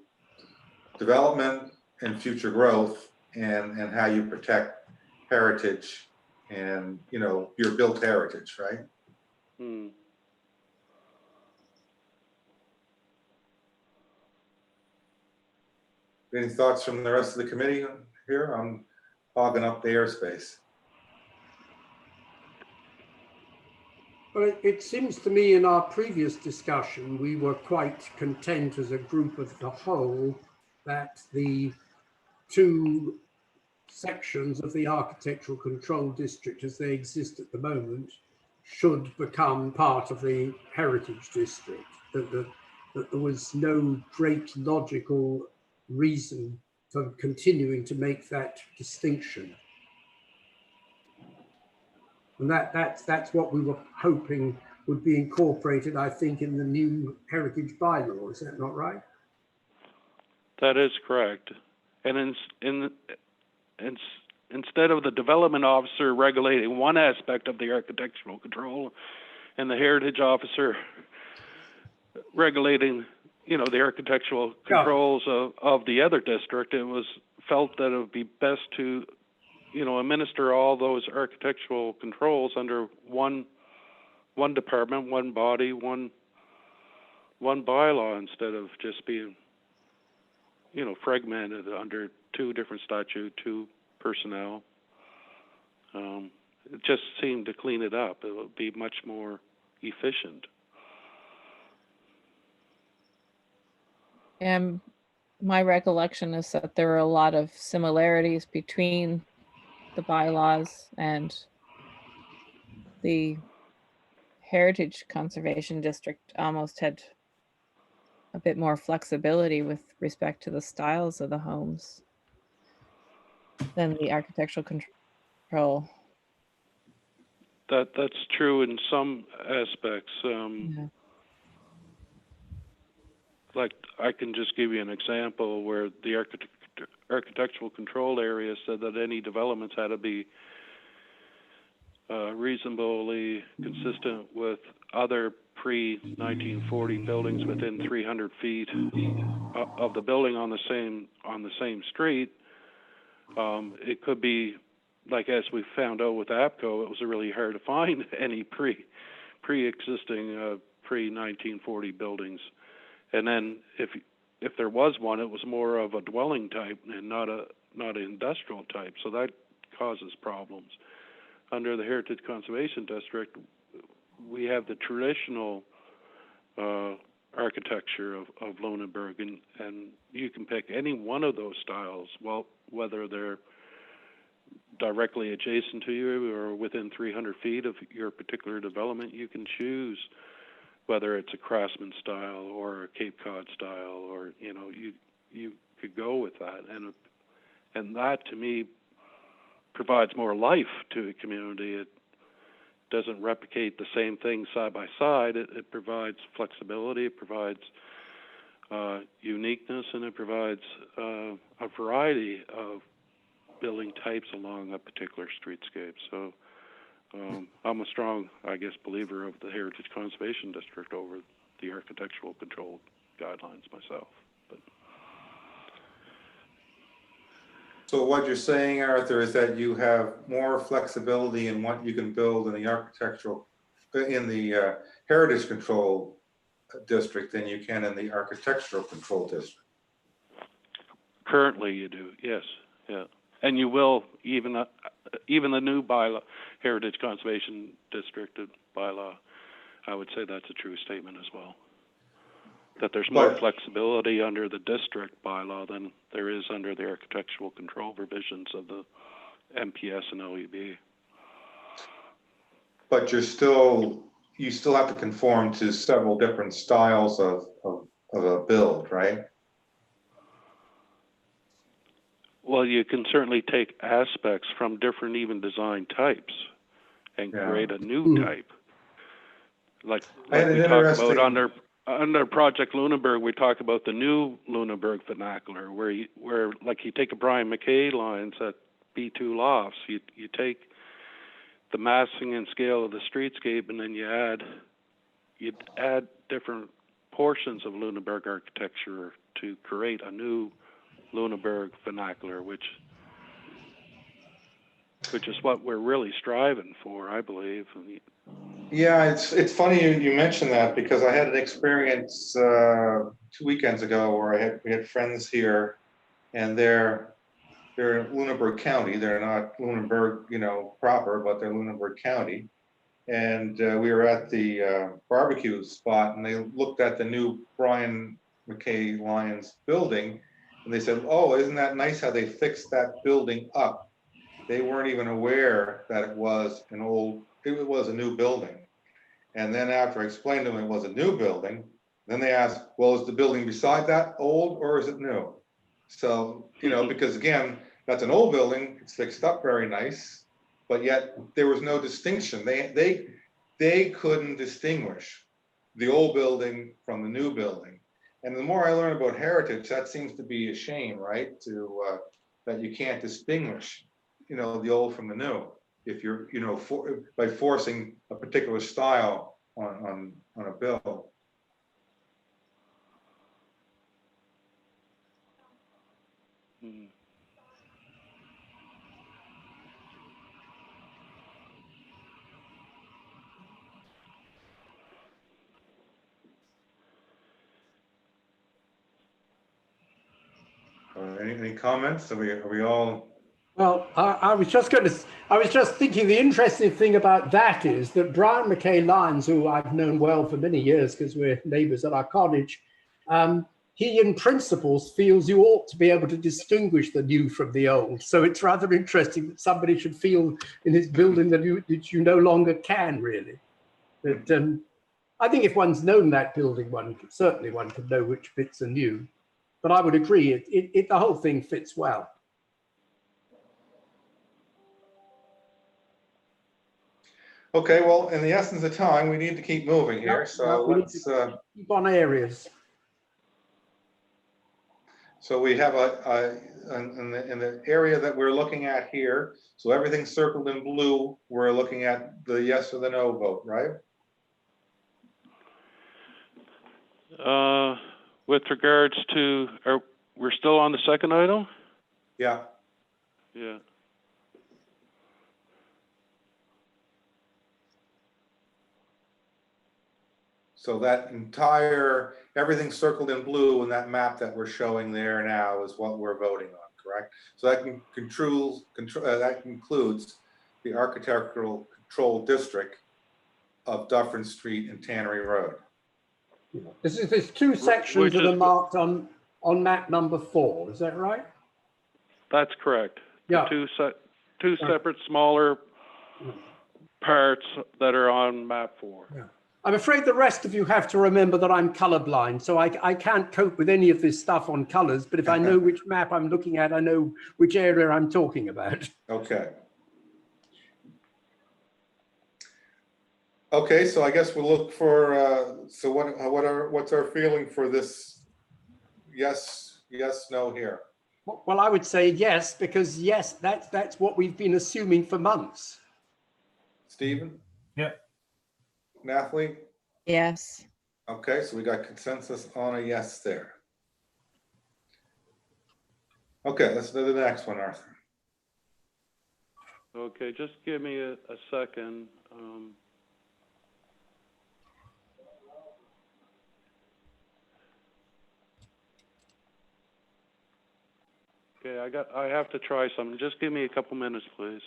development and future growth, and how you protect heritage and your built heritage, right? Any thoughts from the rest of the committee here? I'm hogging up the airspace. Well, it seems to me in our previous discussion, we were quite content as a group of the whole that the two sections of the architectural control district as they exist at the moment should become part of the heritage district, that there was no great logical reason for continuing to make that distinction. And that's what we were hoping would be incorporated, I think, in the new heritage bylaw. Is that not right? That is correct. And instead of the development officer regulating one aspect of the architectural control and the heritage officer regulating, the architectural controls of the other district, it was felt that it would be best to administer all those architectural controls under one department, one body, one bylaw, instead of just being, fragmented under two different statutes, two personnel. It just seemed to clean it up. It would be much more efficient. And my recollection is that there are a lot of similarities between the bylaws and the Heritage Conservation District almost had a bit more flexibility with respect to the styles of the homes than the architectural control. That's true in some aspects. Yeah. Like, I can just give you an example where the architectural control area said that any developments had to be reasonably consistent with other pre-1940 buildings within 300 feet of the building on the same street. It could be, like, as we found out with APCO, it was really hard to find any pre-existing pre-1940 buildings. And then if there was one, it was more of a dwelling type and not an industrial type. So that causes problems. Under the Heritage Conservation District, we have the traditional architecture of Lunenburg, and you can pick any one of those styles, well, whether they're directly adjacent to you or within 300 feet of your particular development. You can choose whether it's a Craftsman style or a Cape Cod style, or you could go with that, and that to me provides more life to a community. It doesn't replicate the same thing side by side. It provides flexibility, it provides uniqueness, and it provides a variety of building types along a particular streetscape. So I'm a strong, I guess, believer of the Heritage Conservation District over the architectural control guidelines myself. But So what you're saying, Arthur, is that you have more flexibility in what you can build in the Heritage Control District than you can in the Architectural Control District. Currently you do, yes, yeah. And you will, even the new bylaw, Heritage Conservation District bylaw, I would say that's a true statement as well. That there's more But- flexibility under the district bylaw than there is under the architectural control provisions of the MPS and OEB. But you still have to conform to several different styles of a build, right? Well, you can certainly take aspects from different even design types and Yeah. create a new Hmm. type. Like I had we an talked about interesting- under Project Lunenburg, we talk about the new Lunenburg vernacular, where like you take a Brian McKay lines at B2 Lofts, you take the massing and scale of the streetscape, and then you'd add different portions of Lunenburg architecture to create a new Lunenburg vernacular, which is what we're really striving for, I believe. Yeah, it's funny you mentioned that, because I had an experience 2 weekends ago where we had friends here, and they're in Lunenburg County. They're not Lunenburg, proper, but they're Lunenburg County. And we were at the barbecue spot, and they looked at the new Brian McKay Lyons building, and they said, "Oh, isn't that nice how they fixed that building up?" They weren't even aware that it was a new building. And then after I explained to them it was a new building, then they asked, "Well, is the building beside that old or is it new?" So, because again, that's an old building, it's fixed up very nice, but yet there was no distinction. They couldn't distinguish the old building from the new building. And the more I learn about heritage, that seems to be a shame, right? That you can't distinguish, the old from the new, if you're, by forcing a particular style on a bill. Mm. Any comments? Are we all? Well, I was just thinking the interesting thing about that is that Brian McKay Lyons, who I've known well for many years because we're neighbors at our cottage, he in principles feels you ought to be able to distinguish the new from the old. So it's rather interesting that somebody should feel in his building that you no longer can really. But I think if one's known that building, one can know which bits are new. But I would agree, the whole thing fits well. Okay, well, in the essence of time, we need to keep moving here, so we need let's, to keep on areas. so we have in the area that we're looking at here, so everything circled in blue, we're looking at the yes or the no vote, right? With regards to, we're still on the second item? Yeah, Yeah. so that everything circled in blue in that map that we're showing there now is what we're voting on, correct? So that that includes the architectural control district of Dufferin Street and Tannery Road. There's two sections Which that is are marked on map number 4. Is that right? That's correct. Yeah. The two separate smaller parts that are on map 4. Yeah. I'm afraid the rest of you have to remember that I'm colorblind, so I can't cope with any of this stuff on colors. But if I know which map I'm looking at, I know which area I'm talking about. Okay. Okay, so I guess we'll look for, so what's our feeling for this? Yes, no here. Well, I would say yes, because yes, that's what we've been assuming for months. Stephen? Yep. Nathalie? Yes. Okay, so we got consensus on a yes there. Okay, let's do the next one, Arthur. Okay, just give me a second. Okay, I have to try something. Just give me a couple minutes, please.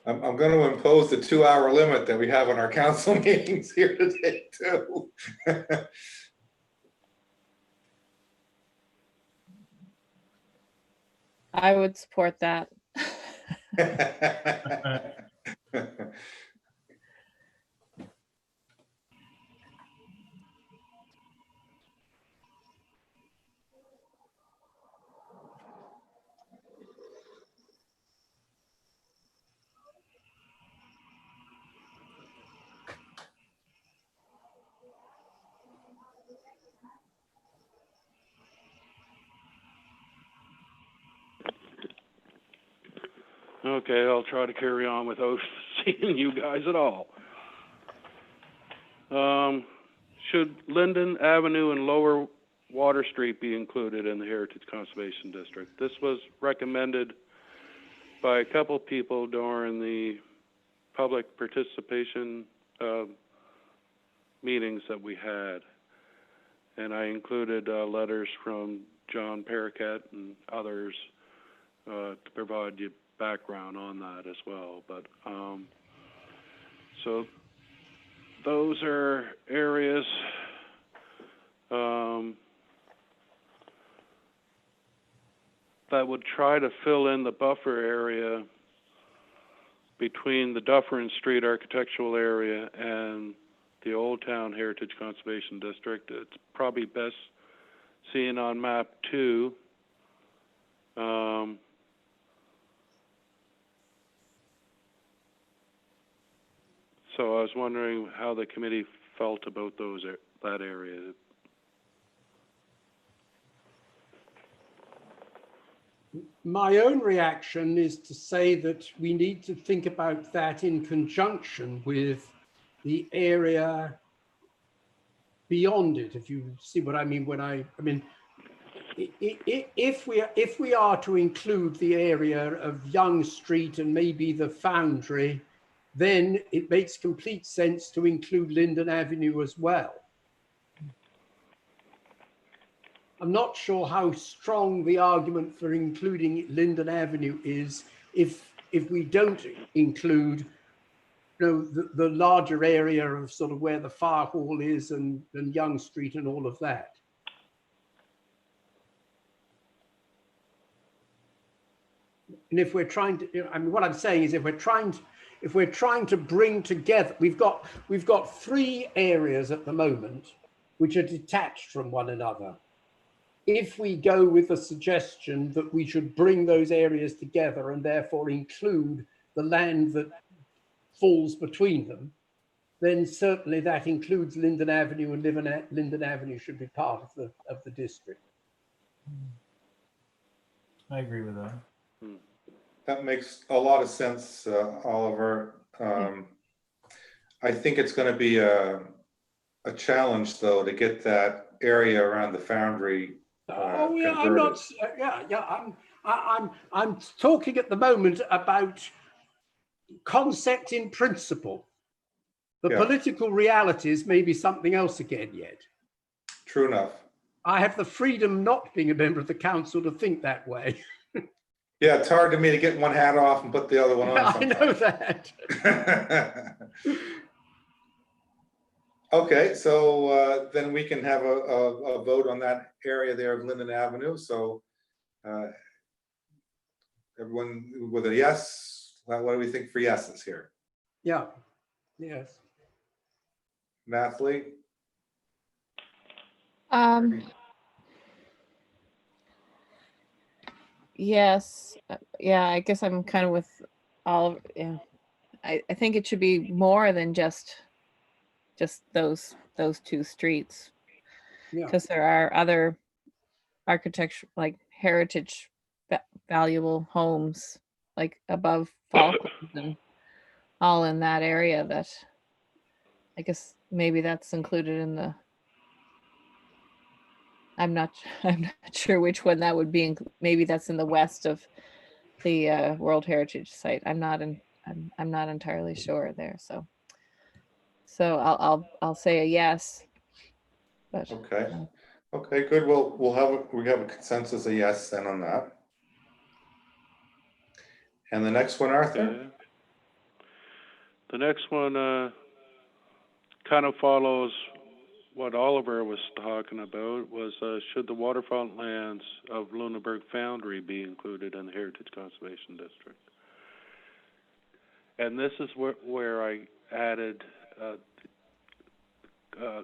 I'm going to impose the 2-hour limit that we have on our council meetings here today too. I would support that. Okay, I'll try to carry on without seeing you guys at all. Should Linden Avenue and Lower Water Street be included in the Heritage Conservation District? This was recommended by a couple people during the public participation meetings that we had. And I included letters from John Paraket and others to provide you background on that as well. But so those are areas that would try to fill in the buffer area between the Dufferin Street architectural area and the Old Town Heritage Conservation District. It's probably best seen on map 2. So I was wondering how the committee felt about that area. My own reaction is to say that we need to think about that in conjunction with the area beyond it, if you see what I mean. If we are to include the area of Young Street and maybe the Foundry, then it makes complete sense to include Linden Avenue as well. I'm not sure how strong the argument for including Linden Avenue is if we don't include, the larger area of sort of where the fire hall is and Young Street and all of that. And if we're trying to, what I'm saying is if we're trying to bring together, we've got 3 areas at the moment which are detached from one another. If we go with the suggestion that we should bring those areas together and therefore include the land that falls between them, then certainly that includes Linden Avenue, and Linden Avenue should be part of the district. I agree with that. That makes a lot of sense, Oliver. I think it's going to be a challenge, though, to get that area around the Foundry Oh yeah, converted. I'm talking at the moment about concept in principle. The Yeah. political realities may be something else again yet. True enough. I have the freedom, not being a member of the council, to think that way. Yeah, it's hard to me to get one hat off and put the other one on. I know that. Okay, so then we can have a vote on that area there of Linden Avenue. So everyone with a yes, what do we think for yeses here? Yeah, yes. Nathalie? Yes. Yeah, I guess I'm kind of with all of, yeah. I think it should be more than just those 2 streets, Yeah. because there are other architecture, like heritage valuable homes, like above Falklands and all in that area, that I guess maybe that's included in the, I'm not sure which one that would be. Maybe that's in the west of the World Heritage Site. I'm not entirely sure there. So I'll say a yes. But Okay, okay, good. Well, we have a consensus, a yes then on that. And the next one, Arthur? Okay. The next one kind of follows what Oliver was talking about, was should the waterfront lands of Lunenburg Foundry be included in the Heritage Conservation District? And this is where I added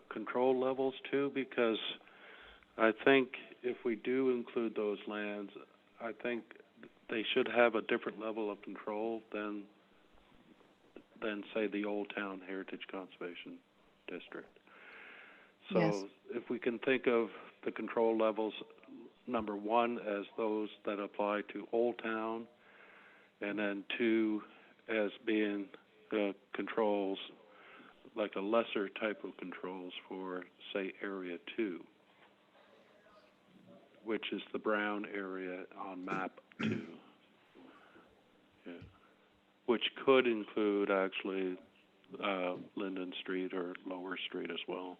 control levels too, because I think if we do include those lands, I think they should have a different level of control than say the Old Town Heritage Conservation District. So Yes. if we can think of the control levels, number one as those that apply to Old Town, and then two as being controls, like a lesser type of controls for, say, Area 2, which is the brown area on map 2. Yeah. Which could include actually Linden Street or Lower Street as well,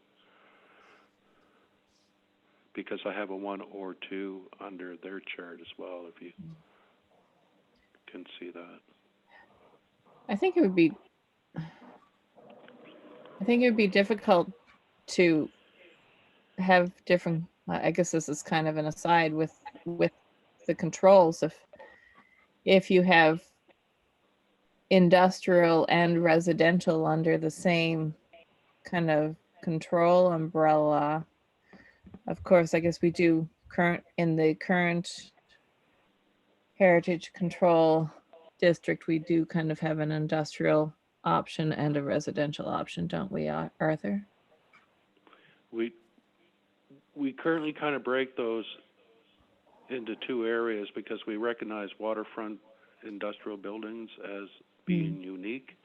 because I have a 1 or 2 under their chart as well, if you can see that. I think it would be difficult to have different, I guess this is kind of an aside with the controls. If you have industrial and residential under the same kind of control umbrella, of course, I guess we do in the current heritage control district, we do kind of have an industrial option and a residential option, don't we, Arthur? We currently kind of break those into 2 areas because we recognize waterfront industrial buildings as being unique.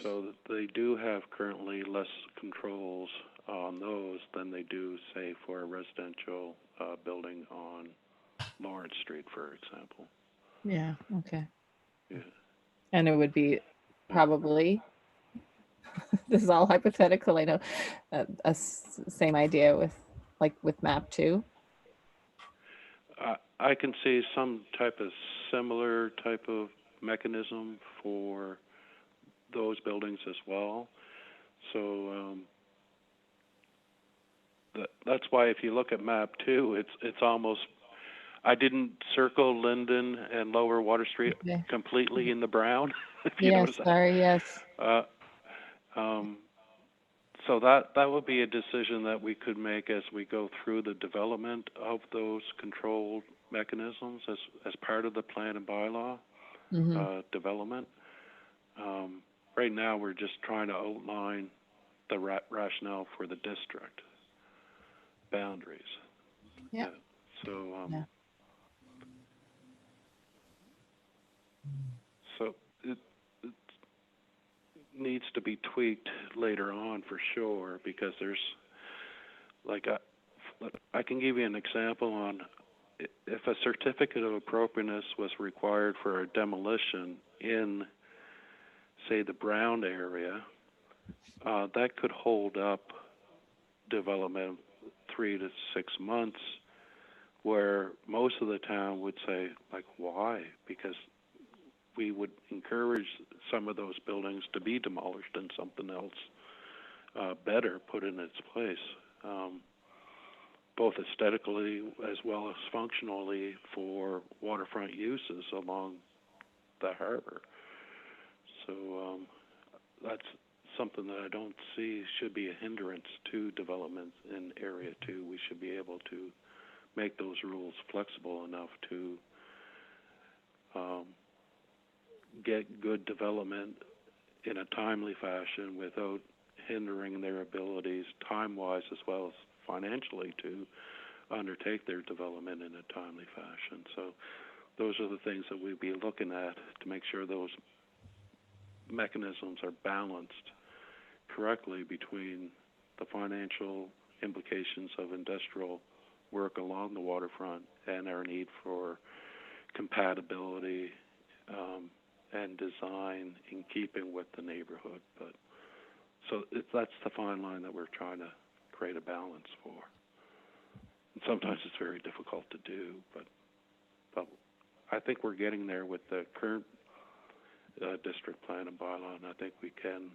So that they do have currently less controls on those than they do, say, for a residential building on Lawrence Street, for example. Yeah, okay. Yeah. And it would be probably, this is all hypothetical, I know, same idea with map 2. I can see some type of similar type of mechanism for those buildings as well. So that's why if you look at map 2, it's almost, I didn't circle Linden and Lower Water Street completely in the brown. If you Yes, notice that. sorry, yes. So that would be a decision that we could make as we go through the development of those control mechanisms as part of the plan and bylaw development. Right now, we're just trying to outline the rationale for the district boundaries. Yeah. So, Yeah. So it needs to be tweaked later on for sure, because there's, like, I can give you an example on if a certificate of appropriateness was required for a demolition in, say, the Brown area, that could hold up development 3 to 6 months, where most of the town would say, like, why? Because we would encourage some of those buildings to be demolished and something else better put in its place, both aesthetically as well as functionally for waterfront uses along the harbor. So that's something that I don't see should be a hindrance to development in Area 2. We should be able to make those rules flexible enough to get good development in a timely fashion without hindering their abilities time-wise as well as financially to undertake their development in a timely fashion. So those are the things that we'd be looking at to make sure those mechanisms are balanced correctly between the financial implications of industrial work along the waterfront and our need for compatibility and design in keeping with the neighborhood. But so that's the fine line that we're trying to create a balance for. And sometimes it's very difficult to do, but I think we're getting there with the current district plan and bylaw, and I think we can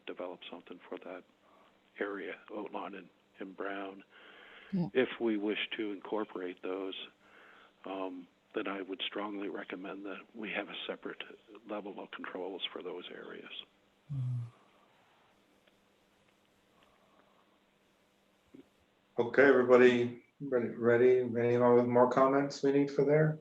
develop something for that area outlined in brown. Yeah. If we wish to incorporate those, then I would strongly recommend that we have a separate level of controls for those areas. Okay, everybody ready? Any more comments we need for there?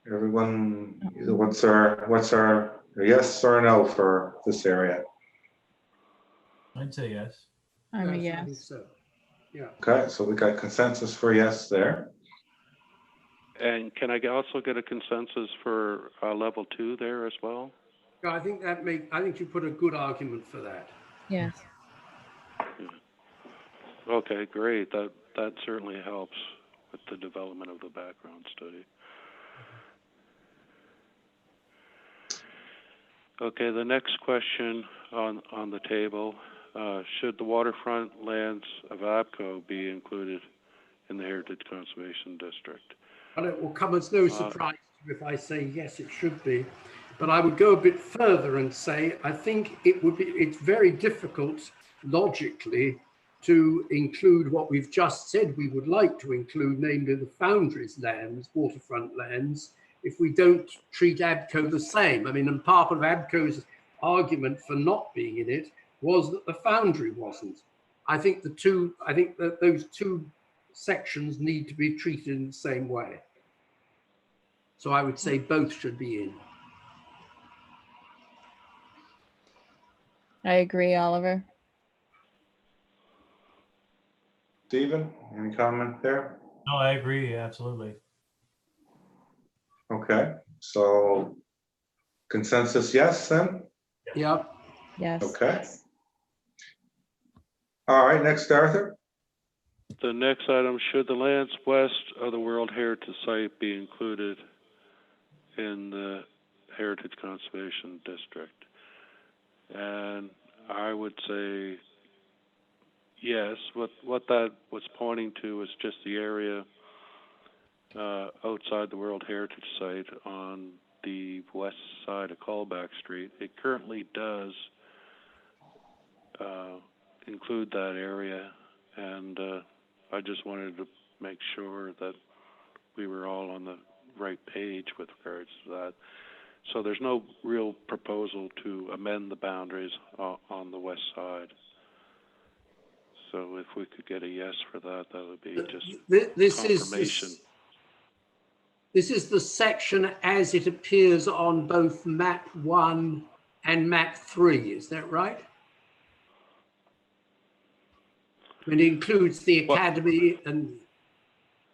Everyone, what's our yes or no for this area? I'd say yes. I'm a Yes, I think yes. so. Yeah. Okay, so we got consensus for yes there. And can I also get a consensus for level 2 there as well? Yeah, I think you put a good argument for that. Yes. Okay, great. That certainly helps with the development of the background study. Okay, the next question on the table, should the waterfront lands of APCO be included in the Heritage Conservation District? And it will come as no surprise to you if I say yes, it should be. But I would go a bit further and say I think it's very difficult logically to include what we've just said we would like to include, namely the Foundries lands, waterfront lands, if we don't treat ABCO the same. I mean, and part of ABCO's argument for not being in it was that the Foundry wasn't. I think that those two sections need to be treated in the same way. So I would say both should be in. I agree, Oliver. Stephen, any comment there? No, I agree, absolutely. Okay, so consensus yes then? Yeah. Yes. Okay. All right, next, Arthur. The next item, should the lands west of the World Heritage Site be included in the Heritage Conservation District? And I would say yes. What that was pointing to is just the area outside the World Heritage Site on the west side of Callback Street. It currently does include that area, and I just wanted to make sure that we were all on the right page with regards to that. So there's no real proposal to amend the boundaries on the west side. So if we could get a yes for that, that would be just confirmation. This is the section as it appears on both map 1 and map 3, is that right? It includes the academy and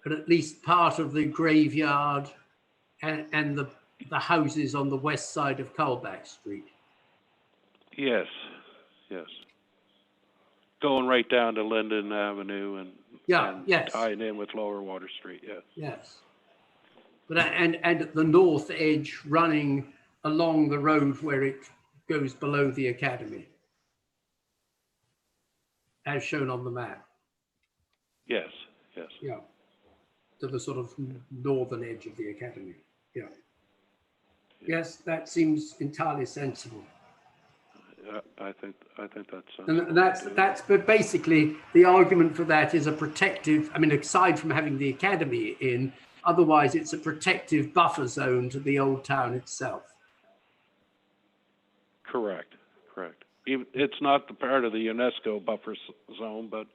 at least part of the graveyard and the houses on the west side of Callback Street. Yes, yes. Going right down to Linden Avenue and yes. tying in with Lower Water Street, yeah. Yes. But and at the north edge running along the road where it goes below the academy, as shown on the map. Yes, yes. Yeah. To the sort of northern edge of the academy. Yeah. Yes, that seems entirely sensible. I think that's And that's but basically the argument for that is a protective, I mean, aside from having the academy in, otherwise it's a protective buffer zone to the old town itself. correct. It's not the part of the UNESCO buffer zone, but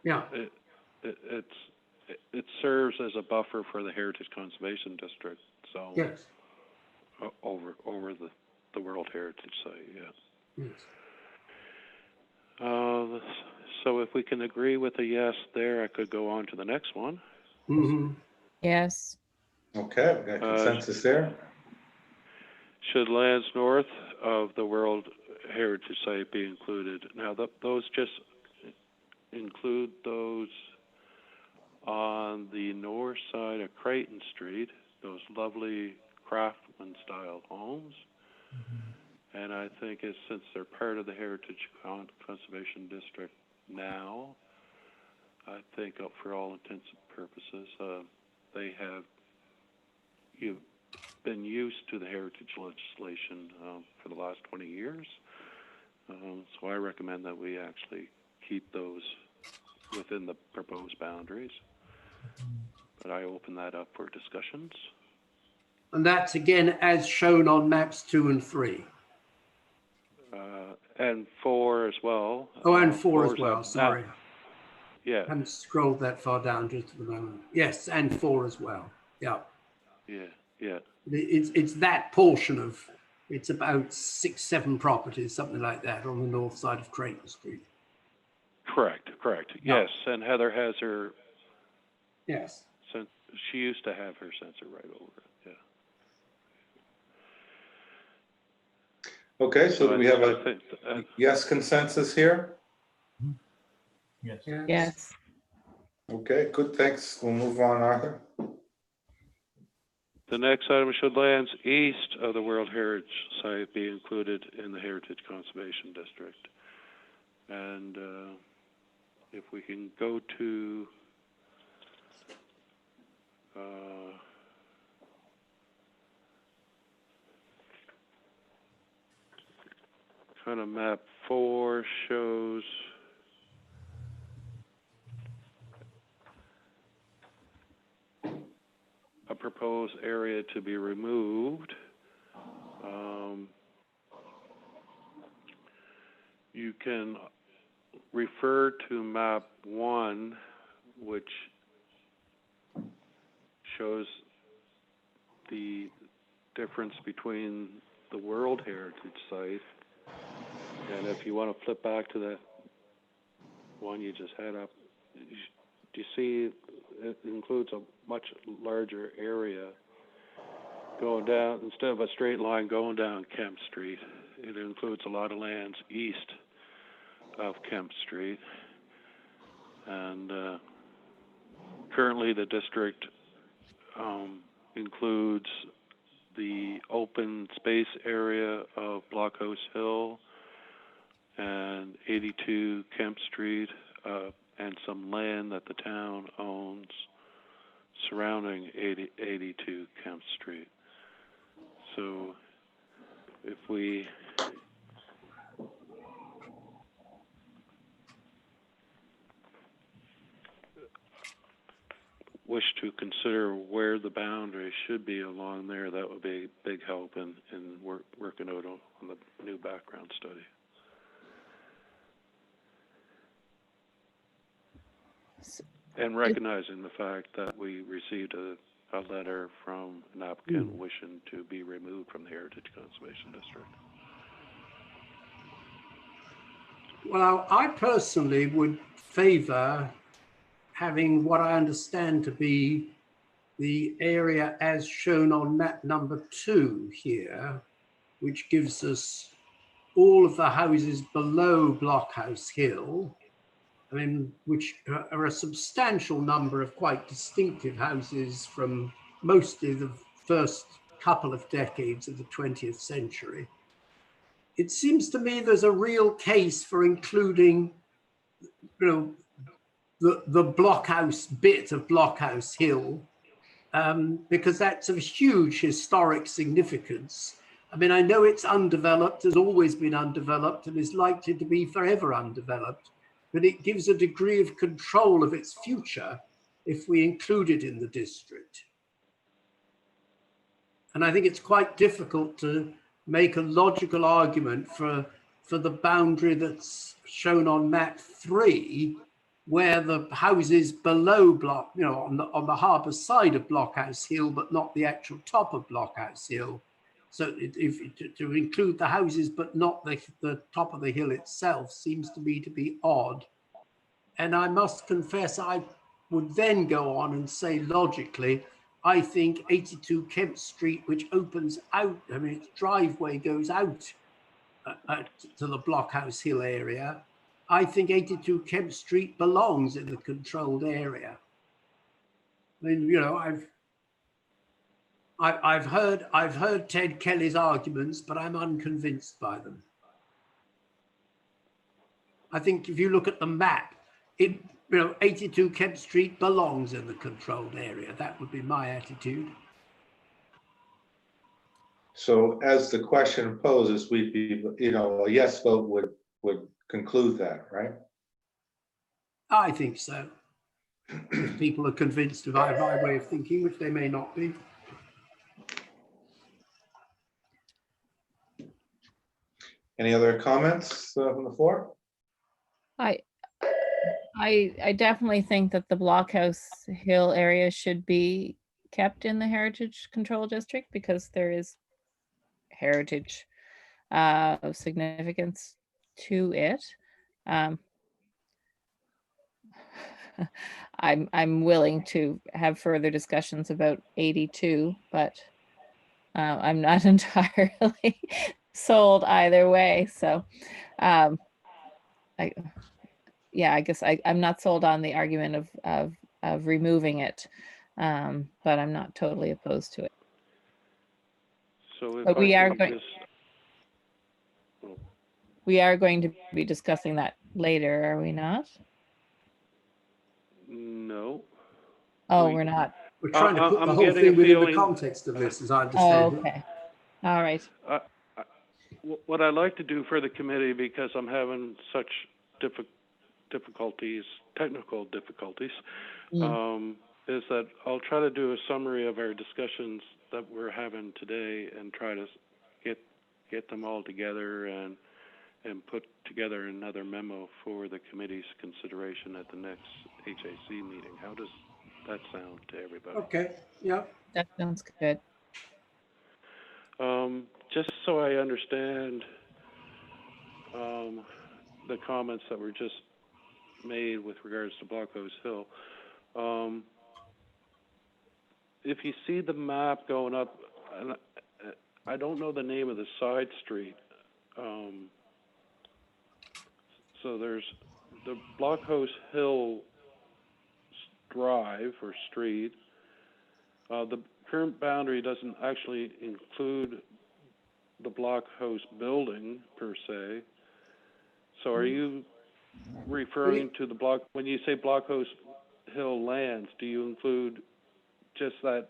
Yeah. it serves as a buffer for the Heritage Conservation District zone. Yes. Over the World Heritage Site, yeah. Yes. So if we can agree with a yes there, I could go on to the next one. Mm-hmm. Yes. Okay, we got consensus there. Should lands north of the World Heritage Site be included? Now, those just include those on the north side of Creighton Street, those lovely craftsman-style homes. And I think it's, since they're part of the Heritage Conservation District now, I think for all intents and purposes, they have been used to the heritage legislation for the last 20 years. So I recommend that we actually keep those within the proposed boundaries. But I open that up for discussions. And that's again as shown on maps 2 and 3. And 4 as well. Oh, and 4 as four's well, up- sorry. Yeah, I haven't scrolled that far down just at the moment. Yes, and 4 as well. Yeah. yeah. It's that portion of, it's about 6-7 properties, something like that, on the north side of Creighton Street. Correct. Yeah. Yes, and Heather has her, Yes. she used to have her sensor right over it, yeah. Okay, so do we have I a think, yes consensus here? Yes. Yes. Okay, good, thanks. We'll move on, Arthur. the next item, should lands east of the World Heritage Site be included in the Heritage Conservation District? And if we can go to kind of map 4 shows a proposed area to be removed. You can refer to map 1, which shows the difference between the World Heritage Site, and if you want to flip back to that one you just had up, do you see it includes a much larger area going down, instead of a straight line going down Kemp Street, it includes a lot of lands east of Kemp Street. And currently the district includes the open space area of Blockhouse Hill and 82 Kemp Street, and some land that the town owns surrounding 82 Kemp Street. So if we wish to consider where the boundary should be along there, that would be a big help in working out on the new background study. And recognizing the fact that we received a letter from an applicant wishing to be removed from the Heritage Conservation District. Well, I personally would favor having what I understand to be the area as shown on map number 2 here, which gives us all of the houses below Blockhouse Hill. I mean, which are a substantial number of quite distinctive houses from mostly the first couple of decades of the 20th century. It seems to me there's a real case for including, the Blockhouse bit of Blockhouse Hill, because that's of huge historic significance. I mean, I know it's undeveloped, has always been undeveloped, and is likely to be forever undeveloped, but it gives a degree of control of its future if we include it in the district. And I think it's quite difficult to make a logical argument for the boundary that's shown on map 3, where the houses below on the harbour side of Blockhouse Hill, but not the actual top of Blockhouse Hill. So to include the houses, but not the top of the hill itself, seems to me to be odd. And I must confess, I would then go on and say logically, I think 82 Kemp Street, which opens out, I mean, its driveway goes out to the Blockhouse Hill area. I think 82 Kemp Street belongs in the controlled area. I mean, I've heard Ted Kelly's arguments, but I'm unconvinced by them. I think if you look at the map, 82 Kemp Street belongs in the controlled area. That would be my attitude. So as the question poses, we'd be, a yes vote would conclude that, right? I think so. If people are convinced of my way of thinking, which they may not be. Any other comments from the floor? I definitely think that the Blockhouse Hill area should be kept in the Heritage Control District because there is heritage of significance to it. I'm willing to have further discussions about 82, but I'm not entirely sold either way. So I guess I'm not sold on the argument of removing it, but I'm not totally opposed to it. So if But I we are can going- just- We are going to be discussing that later, are we not? No. Oh, We- we're not. We're trying to put I'm the whole getting a thing within the feeling- context of this, as I Oh, understand it. okay. All right. What I'd like to do for the committee, because I'm having such difficulties, technical difficulties, is that I'll try to do a summary of our discussions that we're having today and try to get them all together and put together another memo for the committee's consideration at the next HAC meeting. How does that sound to everybody? Okay, yeah. That sounds good. Just so I understand the comments that were just made with regards to Blockhouse Hill. If you see the map going up, and I don't know the name of the side street. So there's the Blockhouse Hill Drive or street. The current boundary doesn't actually include the Blockhouse building per se. So are you referring to the block, when you say Blockhouse Hill lands, do you include just that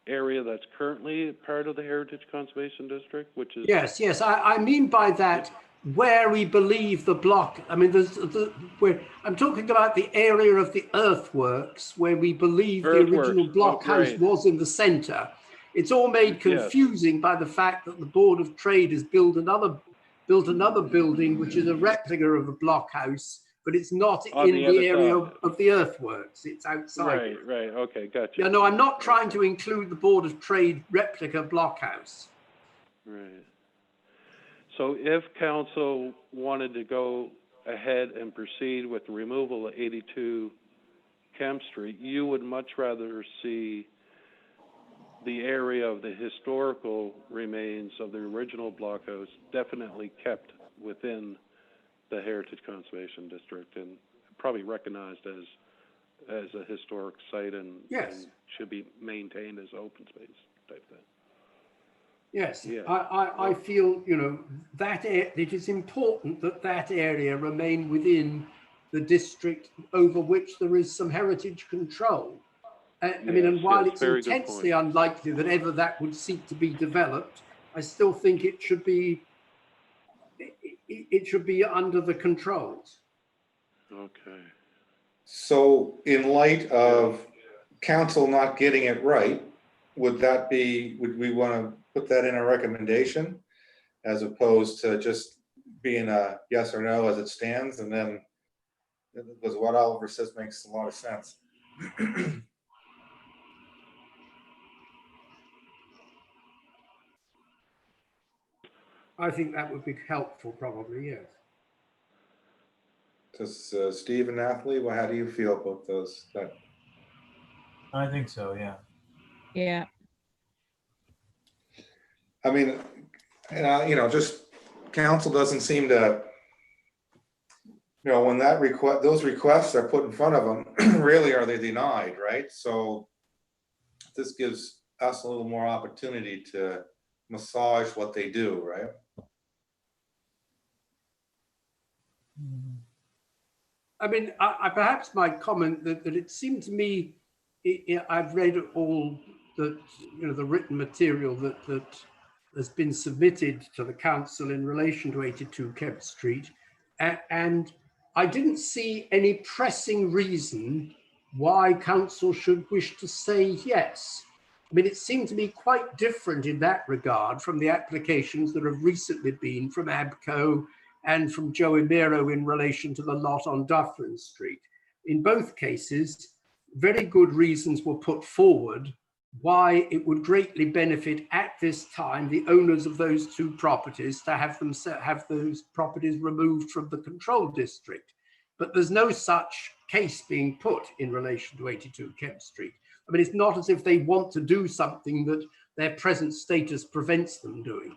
area that's currently part of the Heritage Conservation District, which is? Yes. I mean by that, where we believe the block, I mean, I'm talking about the area of the earthworks where we believe the Earthworks, original blockhouse right. was in the center. It's all made confusing by the fact that the Board of Trade has built another building which is a replica of the blockhouse, but it's not On in the the other area side. of the earthworks. It's outside. Right, okay, gotcha. Yeah, no, I'm not trying to include the Board of Trade replica blockhouse. Right. So if council wanted to go ahead and proceed with the removal of 82 Kemp Street, you would much rather see the area of the historical remains of the original blockhouse definitely kept within the Heritage Conservation District and probably recognized as a historic site and, Yes. and should be maintained as open space type thing. Yes, Yeah. I feel, that it is important that area remain within the district over which there is some heritage control. I mean, and Yes, while yes, it's very good intensely point. unlikely that ever that would seek to be developed, I still think it should be under the controls. Okay. So in light of council not getting it right, would we want to put that in a recommendation as opposed to just being a yes or no as it stands? And then, because what Oliver says makes a lot of sense. I think that would be helpful, probably, yes. Does Steve and Nathalie, how do you feel about those? I think so, yeah. Yeah. I mean, just council doesn't seem to, when those requests are put in front of them, really are they denied, right? So this gives us a little more opportunity to massage what they do, right? I mean, I perhaps my comment that it seemed to me, I've read all that, the written material that has been submitted to the council in relation to 82 Kemp Street, and I didn't see any pressing reason why council should wish to say yes. I mean, it seemed to me quite different in that regard from the applications that have recently been from ABCO and from Joe Emiro in relation to the lot on Dufferin Street. In both cases, very good reasons were put forward why it would greatly benefit at this time the owners of those two properties to have those properties removed from the control district. But there's no such case being put in relation to 82 Kemp Street. I mean, it's not as if they want to do something that their present status prevents them doing.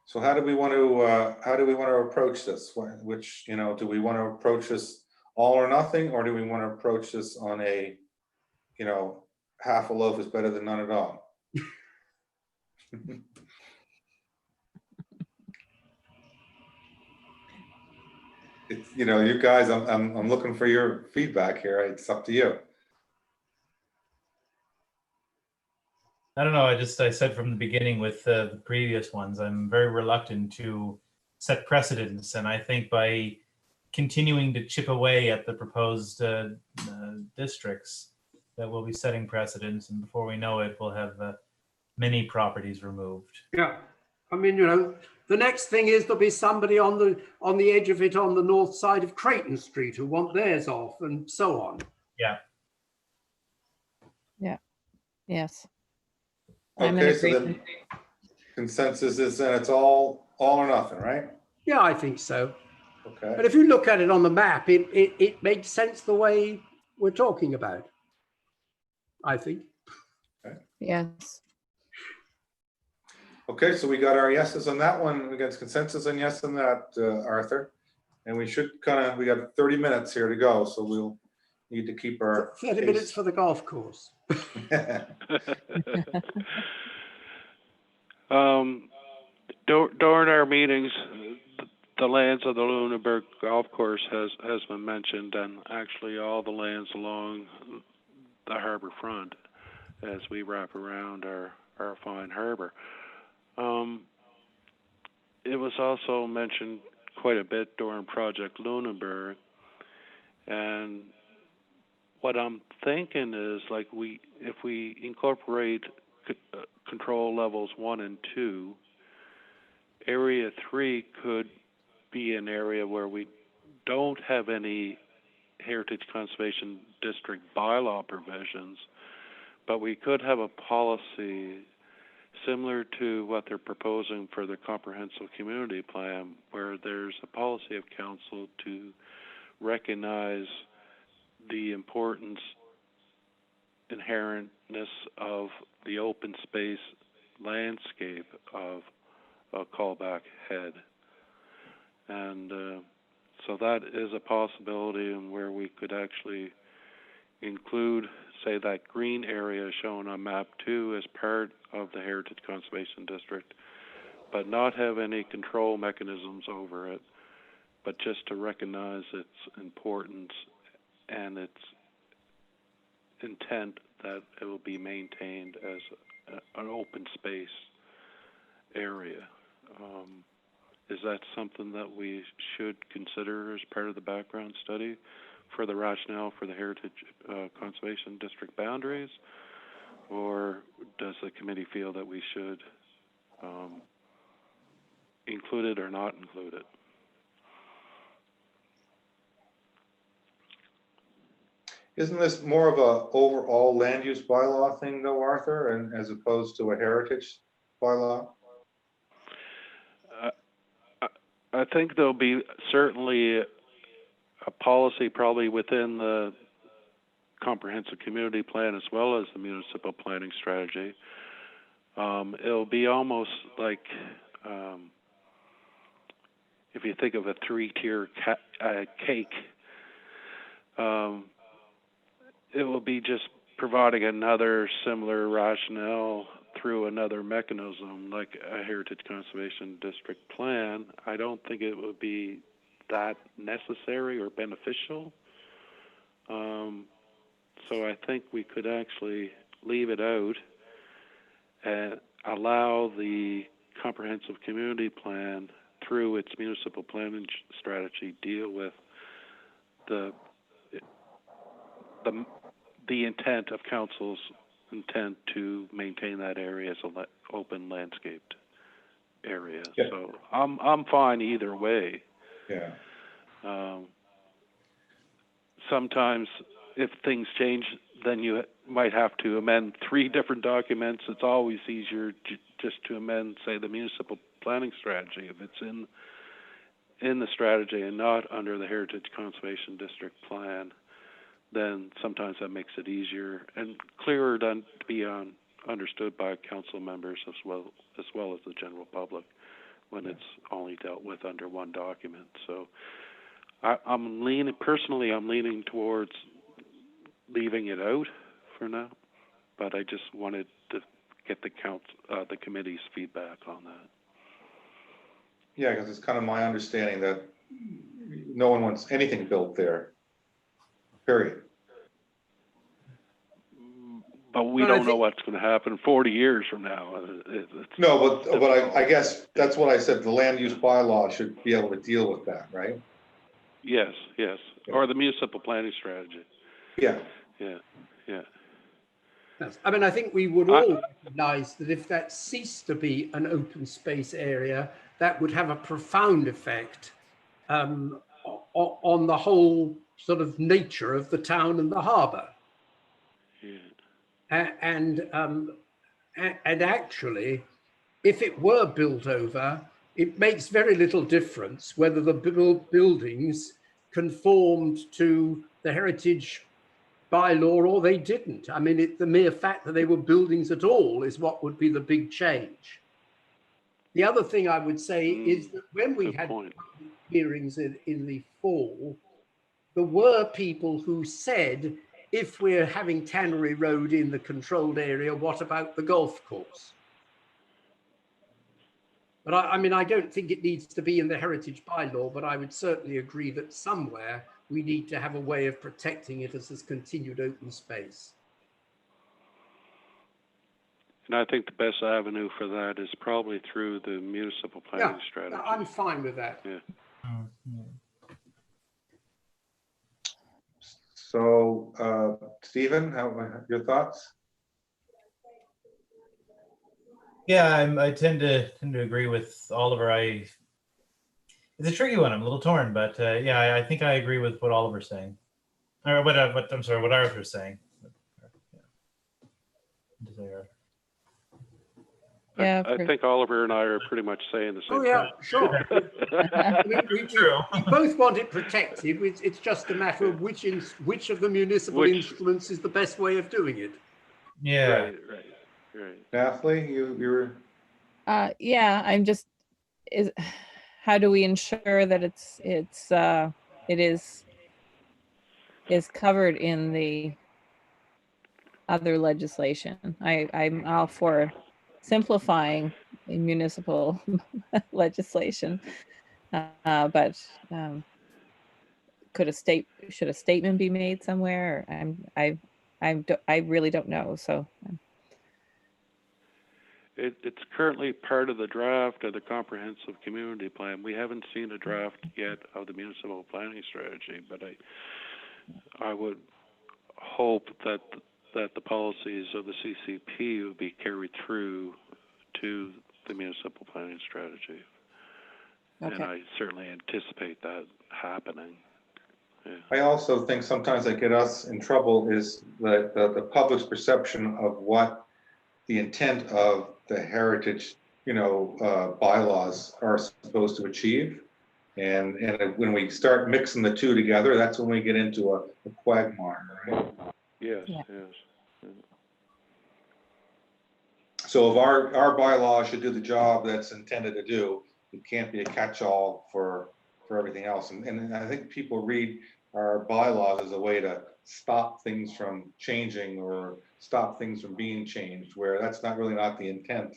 So how do we want to approach this? Which, do we want to approach this all or nothing, or do we want to approach this on a, half a loaf is better than none at all? It's, you guys, I'm looking for your feedback here. It's up to you. I don't know. I said from the beginning with the previous ones, I'm very reluctant to set precedents. And I think by continuing to chip away at the proposed districts, that we'll be setting precedents. And before we know it, we'll have many properties removed. Yeah. I mean, the next thing is there'll be somebody on the edge of it on the north side of Creighton Street who want theirs off, and so on. Yeah. Yeah. Yes. I'm in Okay, so agreement. then consensus is that it's all or nothing, right? Yeah, I think so. Okay. But if you look at it on the map, it makes sense the way we're talking about, I think. Yes. Okay, so we got our yeses on that one. We got consensus and yes on that, Arthur. And we got 30 minutes here to go, so we'll need to keep our 30 minutes for the golf course. During our meetings, the lands of the Lunenburg Golf Course has been mentioned, and actually all the lands along the harbor front as we wrap around our fine harbor. It was also mentioned quite a bit during Project Lunenburg, and what I'm thinking is, like, if we incorporate control levels 1 and 2, area 3 could be an area where we don't have any Heritage Conservation District bylaw provisions, but we could have a policy similar to what they're proposing for the comprehensive community plan, where there's a policy of council to recognize the importance, inherentness of the open space landscape of a callback head. And so that is a possibility, and where we could actually include, say, that green area shown on map 2 as part of the Heritage Conservation District, but not have any control mechanisms over it, but just to recognize its importance and its intent that it will be maintained as an open space area. Is that something that we should consider as part of the background study for the rationale for the Heritage Conservation District boundaries? Or does the committee feel that we should include it or not include it? Isn't this more of a overall land use bylaw thing though, Arthur, and as opposed to a heritage bylaw? I think there'll be certainly a policy probably within the comprehensive community plan as well as the municipal planning strategy. It'll be almost like if you think of a 3-tier cake, it will be just providing another similar rationale through another mechanism, like a Heritage Conservation District plan. I don't think it would be that necessary or beneficial. So I think we could actually leave it out and allow the comprehensive community plan through its municipal planning strategy deal with the intent of council's intent to maintain that area as an open landscaped area. Yeah. So I'm fine either way. Yeah. Sometimes if things change, then you might have to amend 3 different documents. It's always easier just to amend, say, the municipal planning strategy if it's in the strategy and not under the Heritage Conservation District plan. Then sometimes that makes it easier and clearer to be understood by council members as well as the general public when it's only dealt with under one document. So I'm leaning towards leaving it out for now, but I just wanted to get the committee's feedback on that. Yeah, because it's kind of my understanding that no one wants anything built there, period. But we But I don't know think- what's going to happen 40 years from now. No, but I guess that's what I said, the land use bylaw should be able to deal with that, right? Yes, or the municipal planning strategy. Yeah, Yeah. Yes. I mean, I think we would all recognise that if that ceased to be an open space area, that would have a profound effect on the whole sort of nature of the town and the harbour. Yeah. And actually, if it were built over, it makes very little difference whether the buildings conformed to the heritage bylaw or they didn't. I mean, the mere fact that they were buildings at all is what would be the big change. The other thing I would say is that when we Good had point. hearings in the fall, there were people who said, if we're having Tannery Road in the controlled area, what about the golf course? But I mean, I don't think it needs to be in the heritage bylaw, but I would certainly agree that somewhere we need to have a way of protecting it as this continued open space. And I think the best avenue for that is probably through the municipal planning strategy. I'm fine with that. Yeah. so, Stephen, your thoughts? Yeah, I tend to agree with Oliver. It's a tricky one. I'm a little torn, but yeah, I think I agree with what Oliver's saying, or what Arthur's saying. Yeah, I think Oliver and I are pretty much saying the same Oh yeah, thing. sure. we True. both want it protected. It's just a matter of which of the municipal instruments is the best way of doing it. Yeah. Right. Natalie, you were, yeah, how do we ensure that it is covered in the other legislation? I'm all for simplifying municipal legislation, but should a statement be made somewhere? I really don't know. So It's currently part of the draft of the comprehensive community plan. We haven't seen a draft yet of the municipal planning strategy, but I would hope that the policies of the CCP would be carried through to the municipal planning strategy. okay. And I certainly anticipate that happening. Yeah. I also think sometimes that get us in trouble is the public's perception of what the intent of the heritage, bylaws are supposed to achieve. And when we start mixing the two together, that's when we get into a quagmire, right? Yes, Yeah. yes. So if our bylaw should do the job that's intended to do, it can't be a catch-all for everything else. And I think people read our bylaws as a way to stop things from changing or stop things from being changed, where that's not really not the intent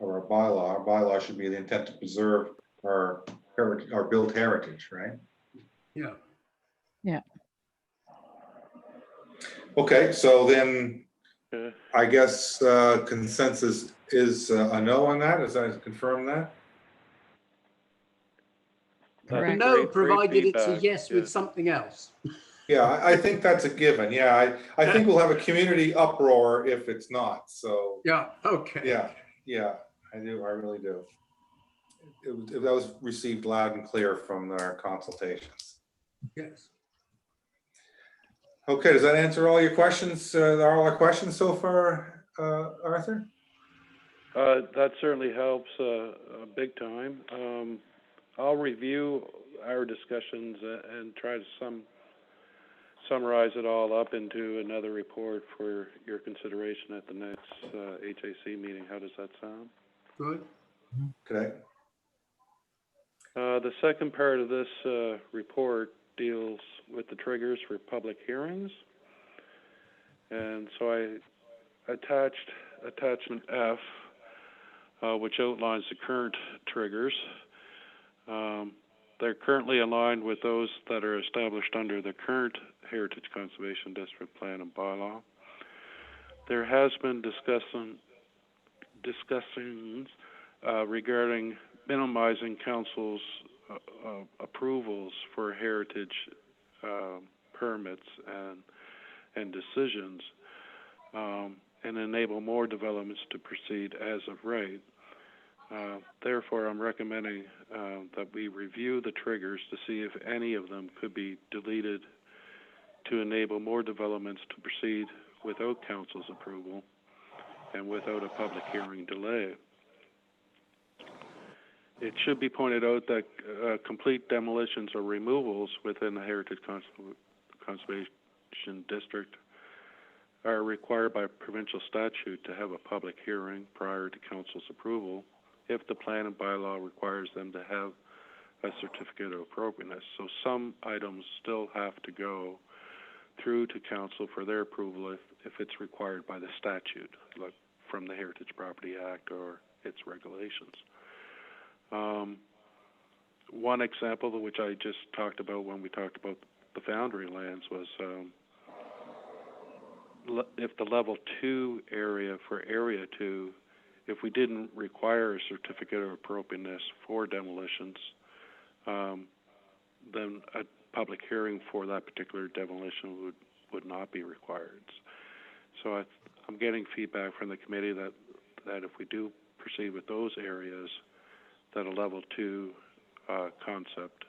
of our bylaw. Our bylaw should be the intent to preserve our heritage, our built heritage, right? Yeah. Okay, so then Okay. I guess consensus is a no on that. Is that confirm that? That's Correct. No, great provided it's a feedback, yes yeah. with something else. Yeah, I think that's a given. Yeah, I think we'll have a community uproar if it's not. So, Yeah, okay. yeah, I do. I really do. That was received loud and clear from our consultations. Yes. Okay, does that answer all your questions? All our questions so far, Arthur? That certainly helps, big time. I'll review our discussions and try to summarize it all up into another report for your consideration at the next HAC meeting. How does that sound? Good. Okay. The second part of this report deals with the triggers for public hearings. And so I attached attachment F, which outlines the current triggers. They're currently aligned with those that are established under the current Heritage Conservation District Plan and Bylaw. There has been discussions regarding minimizing council's approvals for heritage permits and decisions, and enable more developments to proceed as of right. Therefore, I'm recommending that we review the triggers to see if any of them could be deleted to enable more developments to proceed without council's approval and without a public hearing delay. It should be pointed out that complete demolitions or removals within the Heritage Conservation District are required by provincial statute to have a public hearing prior to council's approval if the plan and bylaw requires them to have a certificate of appropriateness. So some items still have to go through to council for their approval if it's required by the statute, like from the Heritage Property Act or its regulations. One example, which I just talked about when we talked about the foundry lands, was if the level 2 area for area 2, if we didn't require a certificate of appropriateness for demolitions, then a public hearing for that particular demolition would not be required. So I'm getting feedback from the committee that if we do proceed with those areas, that a level 2 concept,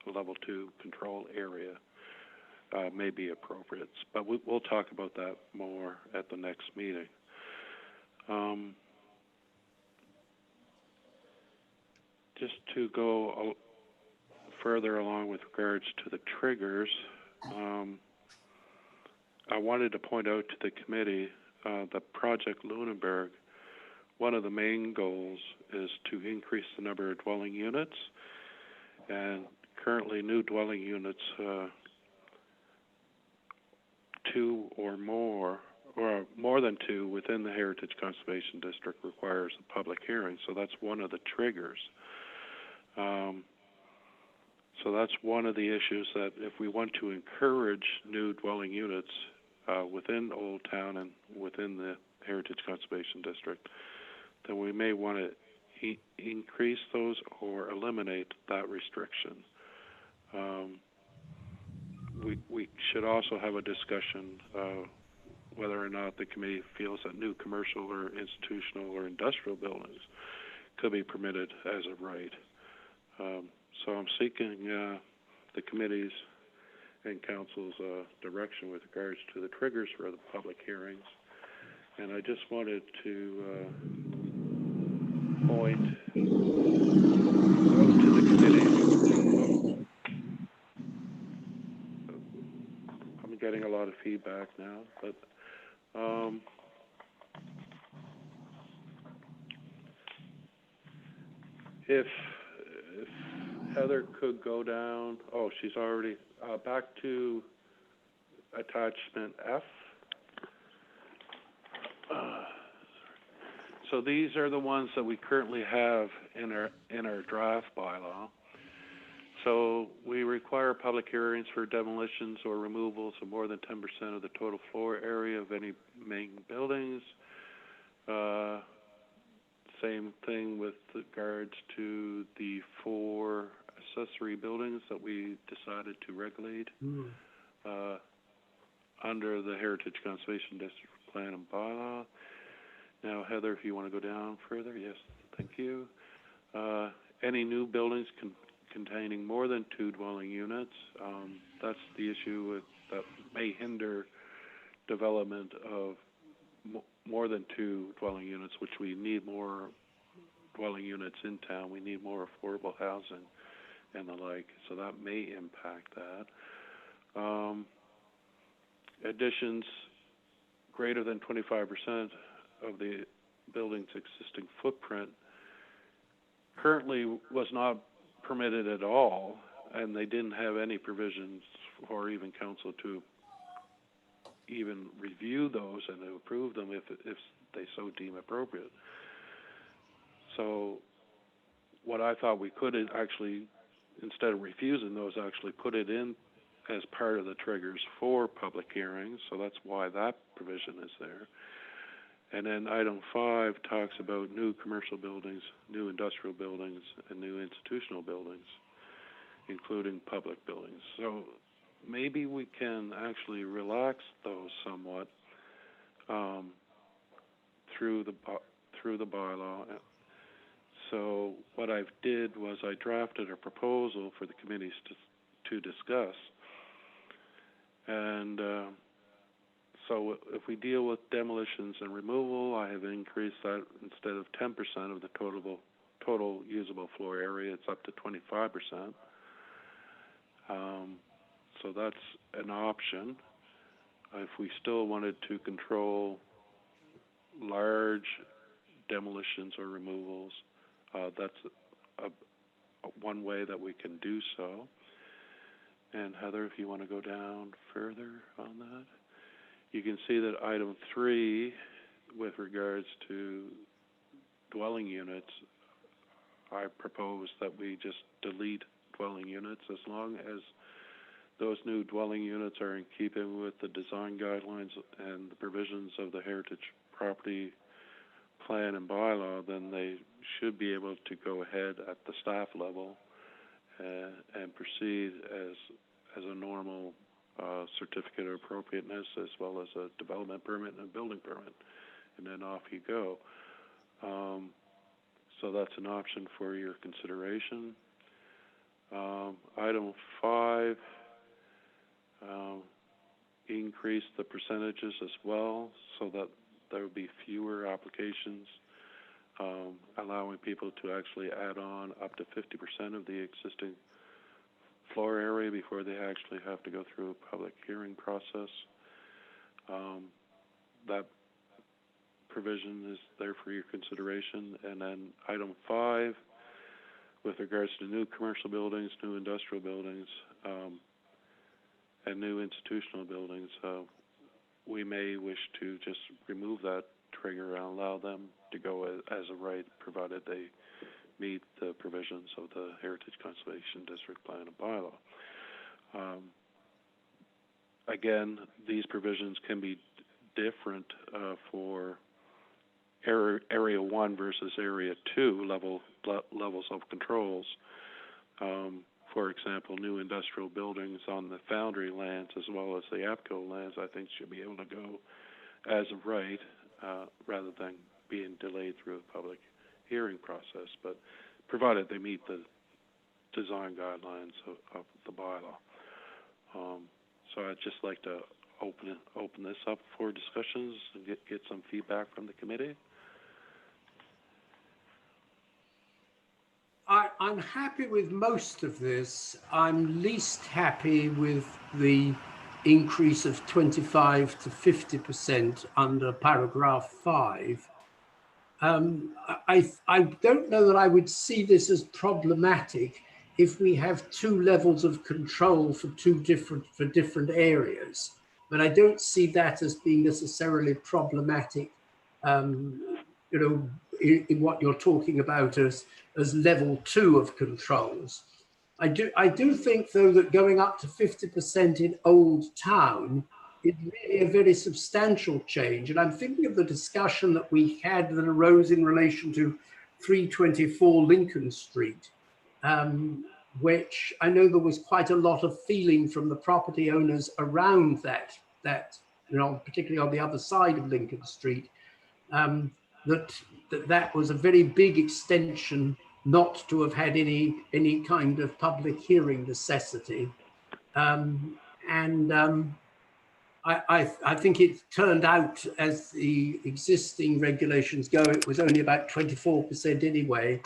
a level 2 control area may be appropriate. But we'll talk about that more at the next meeting. Just to go further along with regards to the triggers, I wanted to point out to the committee that Project Lunenburg, one of the main goals is to increase the number of dwelling units, and currently new dwelling units, 2 or more than 2 within the Heritage Conservation District requires a public hearing. So that's one of the triggers. So that's one of the issues that if we want to encourage new dwelling units within Old Town and within the Heritage Conservation District, then we may want to increase those or eliminate that restriction. We should also have a discussion whether or not the committee feels that new commercial or institutional or industrial buildings could be permitted as of right. So I'm seeking the committee's and council's direction with regards to the triggers for the public hearings. And I just wanted to point out to the committee. I'm getting a lot of feedback now, but if Heather could go down, she's already back to attachment F. So these are the ones that we currently have in our draft bylaw. So we require public hearings for demolitions or removals of more than 10% of the total floor area of any main buildings. Same thing with regards to the 4 accessory buildings that we decided to regulate under the Heritage Conservation District Plan and Bylaw. Now, Heather, if you want to go down further, yes, thank you. Any new buildings containing more than 2 dwelling units, that's the issue that may hinder development of more than 2 dwelling units, which we need more dwelling units in town. We need more affordable housing and the like, so that may impact that. Additions greater than 25% of the building's existing footprint currently was not permitted at all, and they didn't have any provisions or even council to even review those and to approve them if they so deem appropriate. So what I thought we could actually, instead of refusing those, actually put it in as part of the triggers for public hearings, so that's why that provision is there. And then item 5 talks about new commercial buildings, new industrial buildings, and new institutional buildings, including public buildings. So maybe we can actually relax those somewhat through the bylaw. So what I did was I drafted a proposal for the committees to discuss. And so if we deal with demolitions and removal, I have increased that instead of 10% of the total usable floor area, it's up to 25%. So that's an option. If we still wanted to control large demolitions or removals, that's one way that we can do so. And Heather, if you want to go down further on that, you can see that item 3, with regards to dwelling units, I propose that we just delete dwelling units as long as those new dwelling units are in keeping with the design guidelines and the provisions of the Heritage Property Plan and Bylaw. Then they should be able to go ahead at the staff level and proceed as a normal certificate of appropriateness, as well as a development permit and a building permit, and then off you go. So that's an option for your consideration. Item 5, increase the percentages as well, so that there would be fewer applications, allowing people to actually add on up to 50% of the existing floor area before they actually have to go through a public hearing process. That provision is there for your consideration. And then item 5, with regards to new commercial buildings, new industrial buildings, and new institutional buildings, we may wish to just remove that trigger and allow them to go as a right, provided they meet the provisions of the Heritage Conservation District Plan and Bylaw. Again, these provisions can be different for Area 1 versus Area 2 levels of controls. For example, new industrial buildings on the Foundry lands as well as the APCO lands, I think, should be able to go as a right rather than being delayed through a public hearing process, but provided they meet the design guidelines of the bylaw. So I'd just like to open this up for discussions and get some feedback from the committee. I'm happy with most of this. I'm least happy with the increase of 25 to 50% under paragraph 5. I don't know that I would see this as problematic if we have 2 levels of control for different areas. but I don't see that as being necessarily problematic, you know, in what you're talking about as level 2 of controls. I do think, though, that going up to 50% in Old Town is really a very substantial change. And I'm thinking of the discussion that we had that arose in relation to 324 Lincoln Street, which I know there was quite a lot of feeling from the property owners around that you know, particularly on the other side of Lincoln Street, that was a very big extension not to have had any kind of public hearing necessity. I think it turned out, as the existing regulations go, it was only about 24% anyway.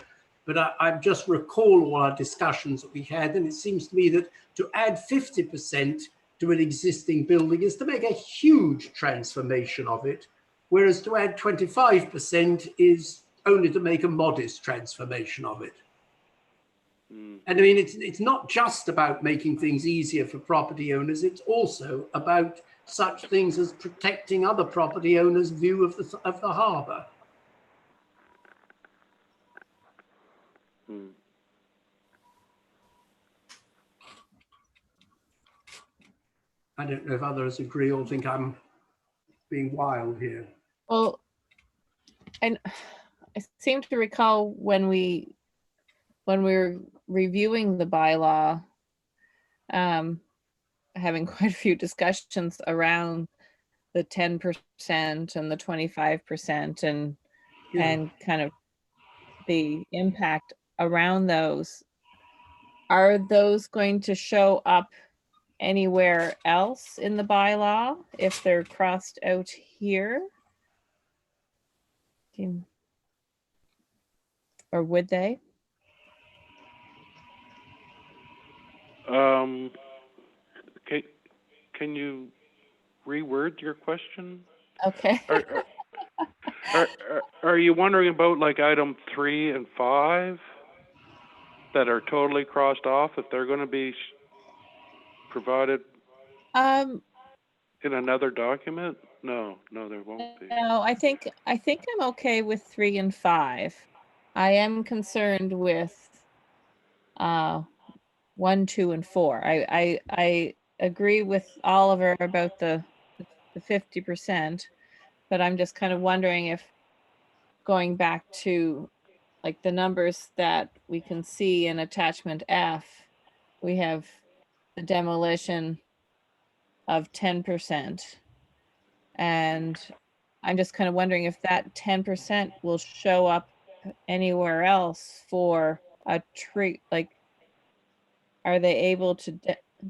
But I just recall all our discussions that we had, and it seems to me that to add 50% to an existing building is to make a huge transformation of it, whereas to add 25% is only to make a modest transformation of it. And I mean, it's not just about making things easier for property owners, it's also about such things as protecting other property owners' view of the harbour. I don't know if others agree or think I'm being wild here. Well, and I seem to recall when we were reviewing the bylaw, having quite a few discussions around the 10% and the 25% and kind of the impact around those. Are those going to show up anywhere else in the bylaw if they're crossed out here? Or would they? Can you reword your question? Okay. Are you wondering about like item 3 and 5 that are totally crossed off, if they're going to be provided in another document? No, there won't be. No, I think I'm okay with 3 and 5. I am concerned with 1, 2, and 4. I agree with Oliver about the 50%, but I'm just kind of wondering if going back to like the numbers that we can see in attachment F, we have the demolition of 10%. And I'm just kind of wondering if that 10% will show up anywhere else for a tree, like, are they able to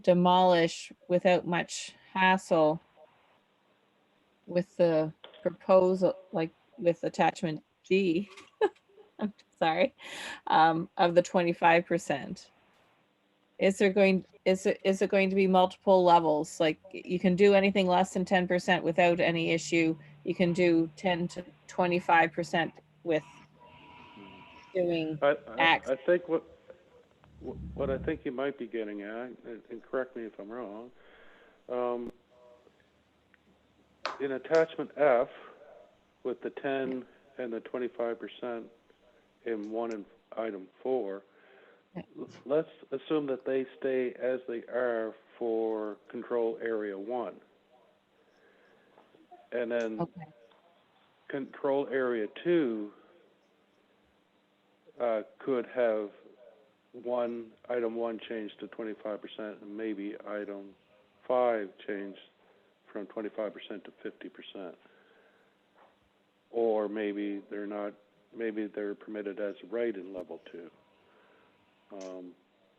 demolish without much hassle with the proposal, like with attachment G, I'm sorry, of the 25%? Is it going to be multiple levels? Like you can do anything less than 10% without any issue. You can do 10 to 25% with doing acts. I think what I think you might be getting at, and correct me if I'm wrong, in attachment F, with the 10 and the 25% in item 4, let's assume that they stay as they are for control area 1. And then control area 2 could have item 1 changed to 25% and maybe item 5 changed from 25% to 50%. Or maybe they're permitted as a right in level 2.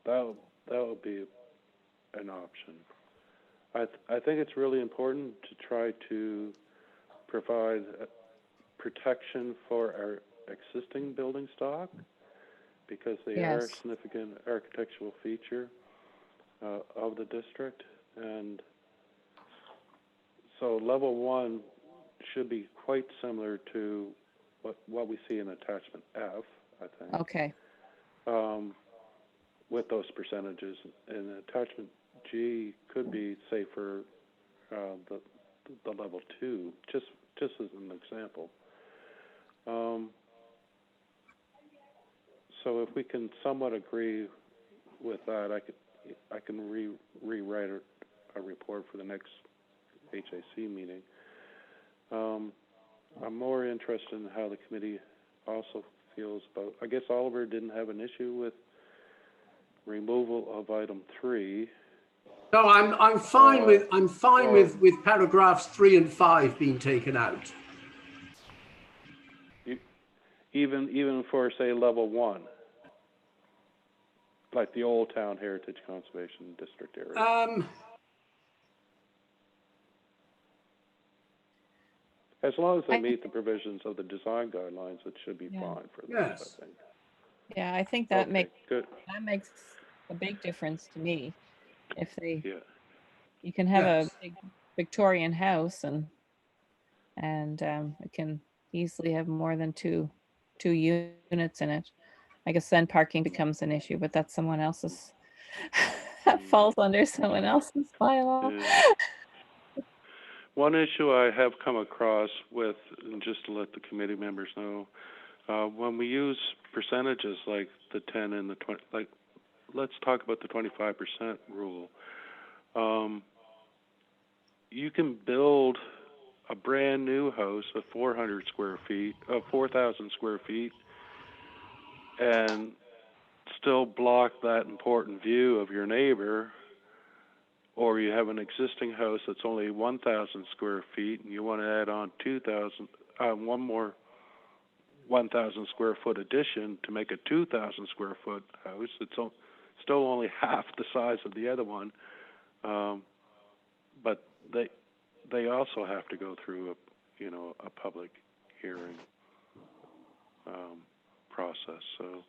That would be an option. I think it's really important to try to provide protection for our existing building stock, because they are a significant architectural feature of the district. And so level 1 should be quite similar to what we see in attachment F, I think. Okay. With those percentages. And attachment G could be, say, for the level 2, just as an example. So if we can somewhat agree with that, I can rewrite a report for the next HAC meeting. I'm more interested in how the committee also feels about, I guess Oliver didn't have an issue with removal of item 3. No, I'm fine with paragraphs 3 and 5 being taken out. Even for, say, level 1, like the Old Town Heritage Conservation District area. As long as they meet the provisions of the design guidelines, it should be fine for them, Yes. I think. Yeah, I think that Okay, good. makes a big difference to me. If Yeah. you can have Yes. a big Victorian house and it can easily have more than two units in it. I guess then parking becomes an issue, but that's someone else's. That falls under someone else's bylaw. Yeah. One issue I have come across with, and just to let the committee members know, when we use percentages like the 10 and the 20, like, let's talk about the 25% rule. You can build a brand new house of 400 square feet, of 4,000 square feet, and still block that important view of your neighbor. Or you have an existing house that's only 1,000 square feet, and you want to add on one more 1,000 square foot addition to make a 2,000 square foot house. It's still only half the size of the other one, but they also have to go through a public hearing process. So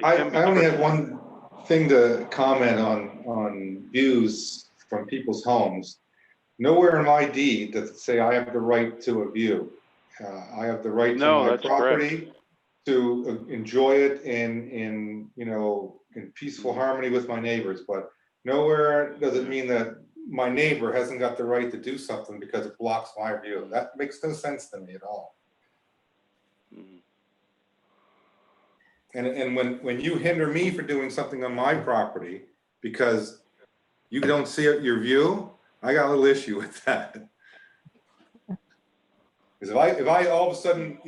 I only have one thing to comment on views from people's homes. Nowhere in my deed does it say I have the right to a view. I have the right to my property to enjoy it in peaceful harmony with my neighbors. But nowhere does it mean that my neighbor hasn't got the right to do something because it blocks my view. That makes no sense to me at all. And when you hinder me for doing something on my property because you don't see your view, I got a little issue with that. Because if I all of a sudden,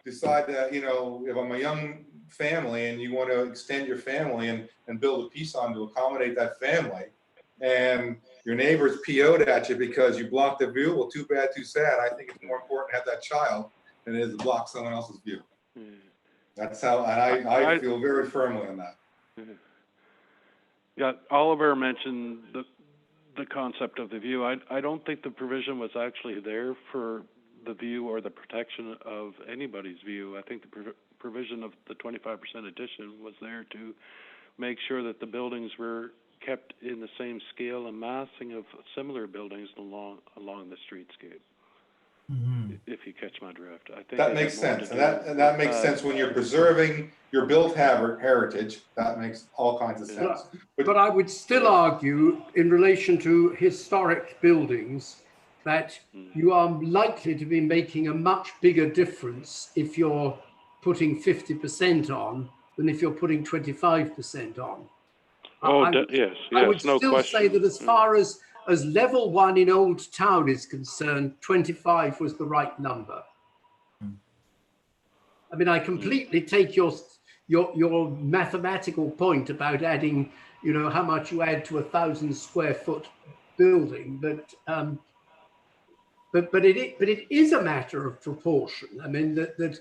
decide that, if I'm a young family and you want to extend your family and build a piece on to accommodate that family, and your neighbor's PO'd at you because you blocked the view, well, too bad, too sad. I think it's more important to have that child than it is to block someone else's view. That's how, and I feel very firmly on that. Yeah, Oliver mentioned the concept of the view. I don't think the provision was actually there for the view or the protection of anybody's view. I think the provision of the 25% addition was there to make sure that the buildings were kept in the same scale and massing of similar buildings along the streetscape. If you catch my drift, I think that makes sense, and that makes sense when you're preserving your built heritage. That makes all kinds of sense. But I would still argue, in relation to historic buildings, that you are likely to be making a much bigger difference if you're putting 50% on than if you're putting 25% on. Yes, I would no still question. say that as far as level 1 in Old Town is concerned, 25 was the right number. I mean, I completely take your mathematical point about adding, how much you add to 1,000 square foot building, but it is a matter of proportion. I mean, that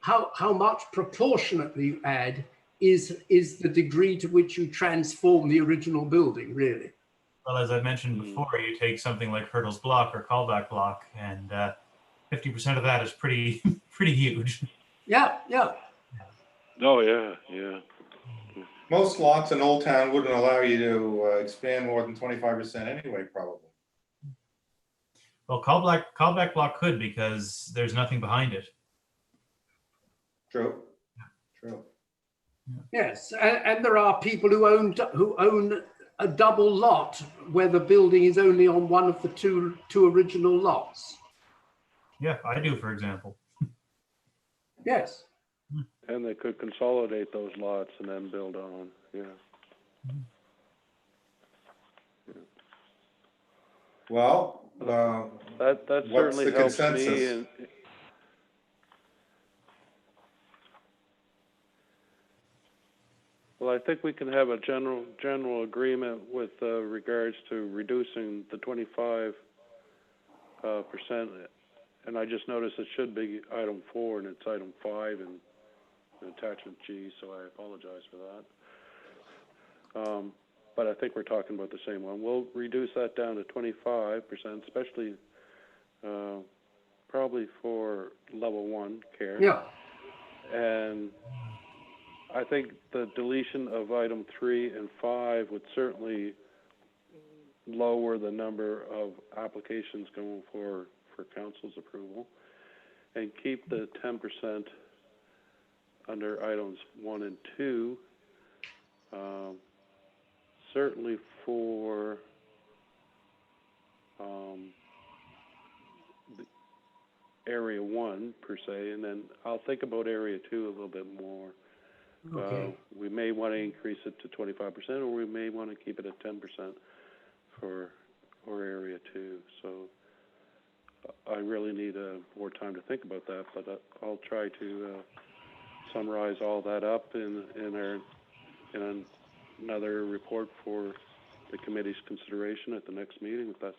how much proportionately you add is the degree to which you transform the original building, really. Well, as I mentioned before, you take something like Hurdle's Block or Callback Block, and 50% of that is pretty huge. Yeah. Oh, yeah. Most lots in Old Town wouldn't allow you to expand more than 25% anyway, probably. Well, Callback Block could, because there's nothing behind it. True. Yes, and there are people who own a double lot where the building is only on one of the two original lots? Yeah, I do, for example. Yes. And they could consolidate those lots and then build on, yeah. Well, That What's certainly the helps me consensus? and. Well, I think we can have a general agreement with regards to reducing the 25%. And I just noticed it should be item 4 and it's item 5 in attachment G, so I apologize for that. But I think we're talking about the same one. We'll reduce that down to 25%, especially probably for level 1 care. Yeah. And I think the deletion of item 3 and 5 would certainly lower the number of applications going for council's approval, and keep the 10% under items 1 and 2. Certainly for the area 1 per se, and then I'll think about area 2 a little bit more. Okay. We may want to increase it to 25%, or we may want to keep it at 10% for area 2. So I really need more time to think about that, but I'll try to summarize all that up in another report for the committee's consideration at the next meeting, if that's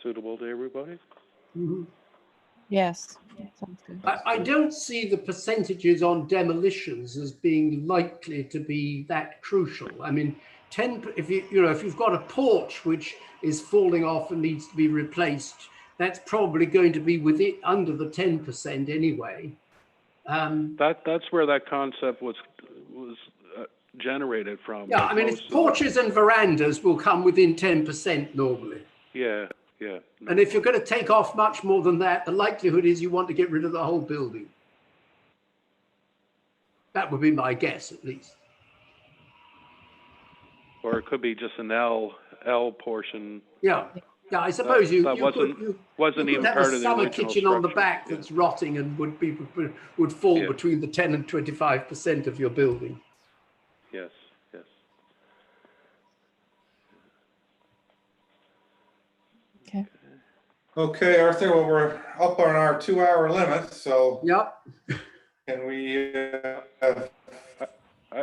suitable to everybody. Mhm. Yes, that sounds good. I don't see the percentages on demolitions as being likely to be that crucial. I mean, if you've got a porch which is falling off and needs to be replaced, that's probably going to be under the 10% anyway. That's where that concept was generated from. Yeah, like I mean, it's most of porches and verandas will come within 10% normally. Yeah. No. And if you're going to take off much more than that, the likelihood is you want to get rid of the whole building. That would be my guess, at least. Or it could be just an L portion. Yeah, I suppose you wasn't could even have part a of the summer original kitchen on the structure. back Yeah. that's rotting and would fall Yeah. between the 10 and 25% of your building. Yes. Okay. okay, Arthur, well, we're up on our 2-hour limit, so Yep. can we I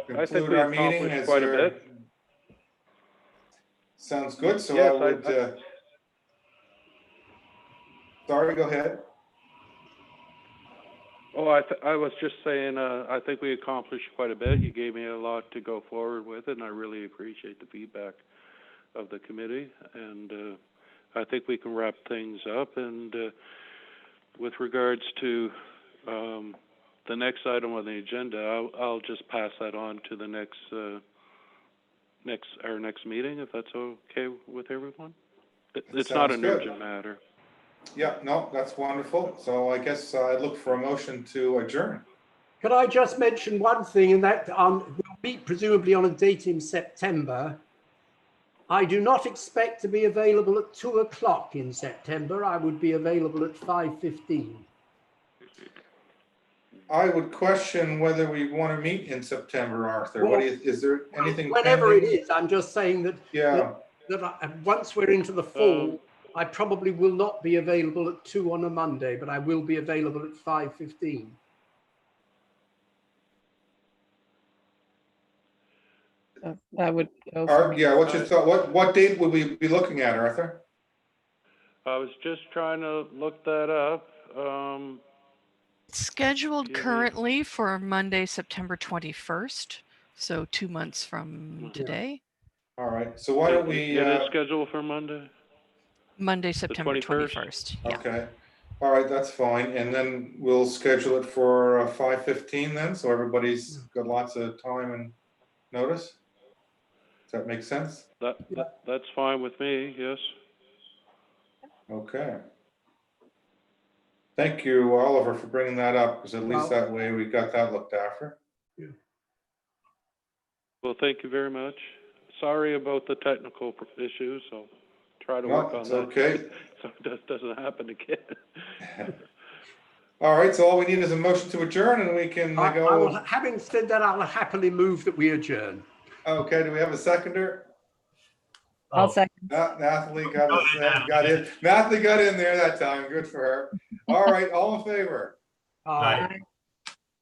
think conclude we our meeting? accomplished Is quite a there- bit. Sounds good, so Yes, I would, sorry, go ahead. Oh, I was just saying, I think we accomplished quite a bit. You gave me a lot to go forward with, and I really appreciate the feedback of the committee. And I think we can wrap things up. And with regards to the next item on the agenda, I'll just pass that on to the our next meeting, if that's okay with everyone. It's not Sounds an good. urgent matter. Yeah, no, that's wonderful. So I guess I look for a motion to adjourn. Could I just mention one thing, and that we'll meet presumably on a date in September. I do not expect to be available at 2 o'clock in September. I would be available at 5:15. I would question whether we want to meet in September, Arthur. What do you, is there anything Whenever it pending? is, I'm just saying that, Yeah, once we're into the fall, I probably will not be available at 2 on a Monday, but I will be available at 5:15. I would go for yeah, what's your thought? What date would we be looking at, Arthur? I was just trying to look that up. It's scheduled Give me- currently for Monday, September 21st. So 2 months from today. All right, so why don't we, It is scheduled for Monday? Monday, September 21st? 21st. Yeah. okay. All right, that's fine. And then we'll schedule it for 5:15 then, so everybody's got lots of time and notice. Does that make sense? That's fine with me, yes. Okay. Thank you, Oliver, for bringing that up, because at least Well- that way we got that looked after. Well, thank you very much. sorry about the technical issues, so try to No, work on it's that. okay. So it doesn't happen again. All right, so all we need is a motion to adjourn and we can I will, go. having said that, I'll happily move that we adjourn. Okay, do we have a seconder? I'll Oh, second. Nathalie got Go us, ahead, got in. Nathalie got in there that time. Good for her. All right, all in favor? Aye.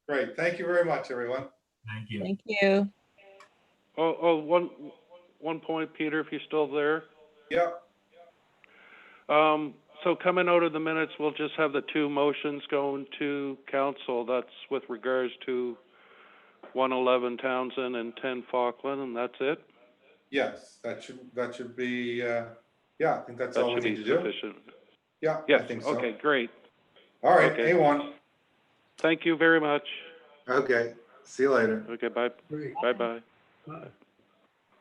Great. Thank you very much, everyone. Thank you. Thank you. One point, Peter, if you're still there. Yep. So coming out of the minutes, we'll just have the two motions going to council. That's with regards to 111 Townsend and 10 Falkland, and that's it? Yes, that should be, yeah, I think that's That all we should need be to do. sufficient. Yeah, I Yes, think so. okay, great. All right, Okay. A1. Thank you very much. Okay, see you later. Okay, bye. Great. Bye-bye. Bye.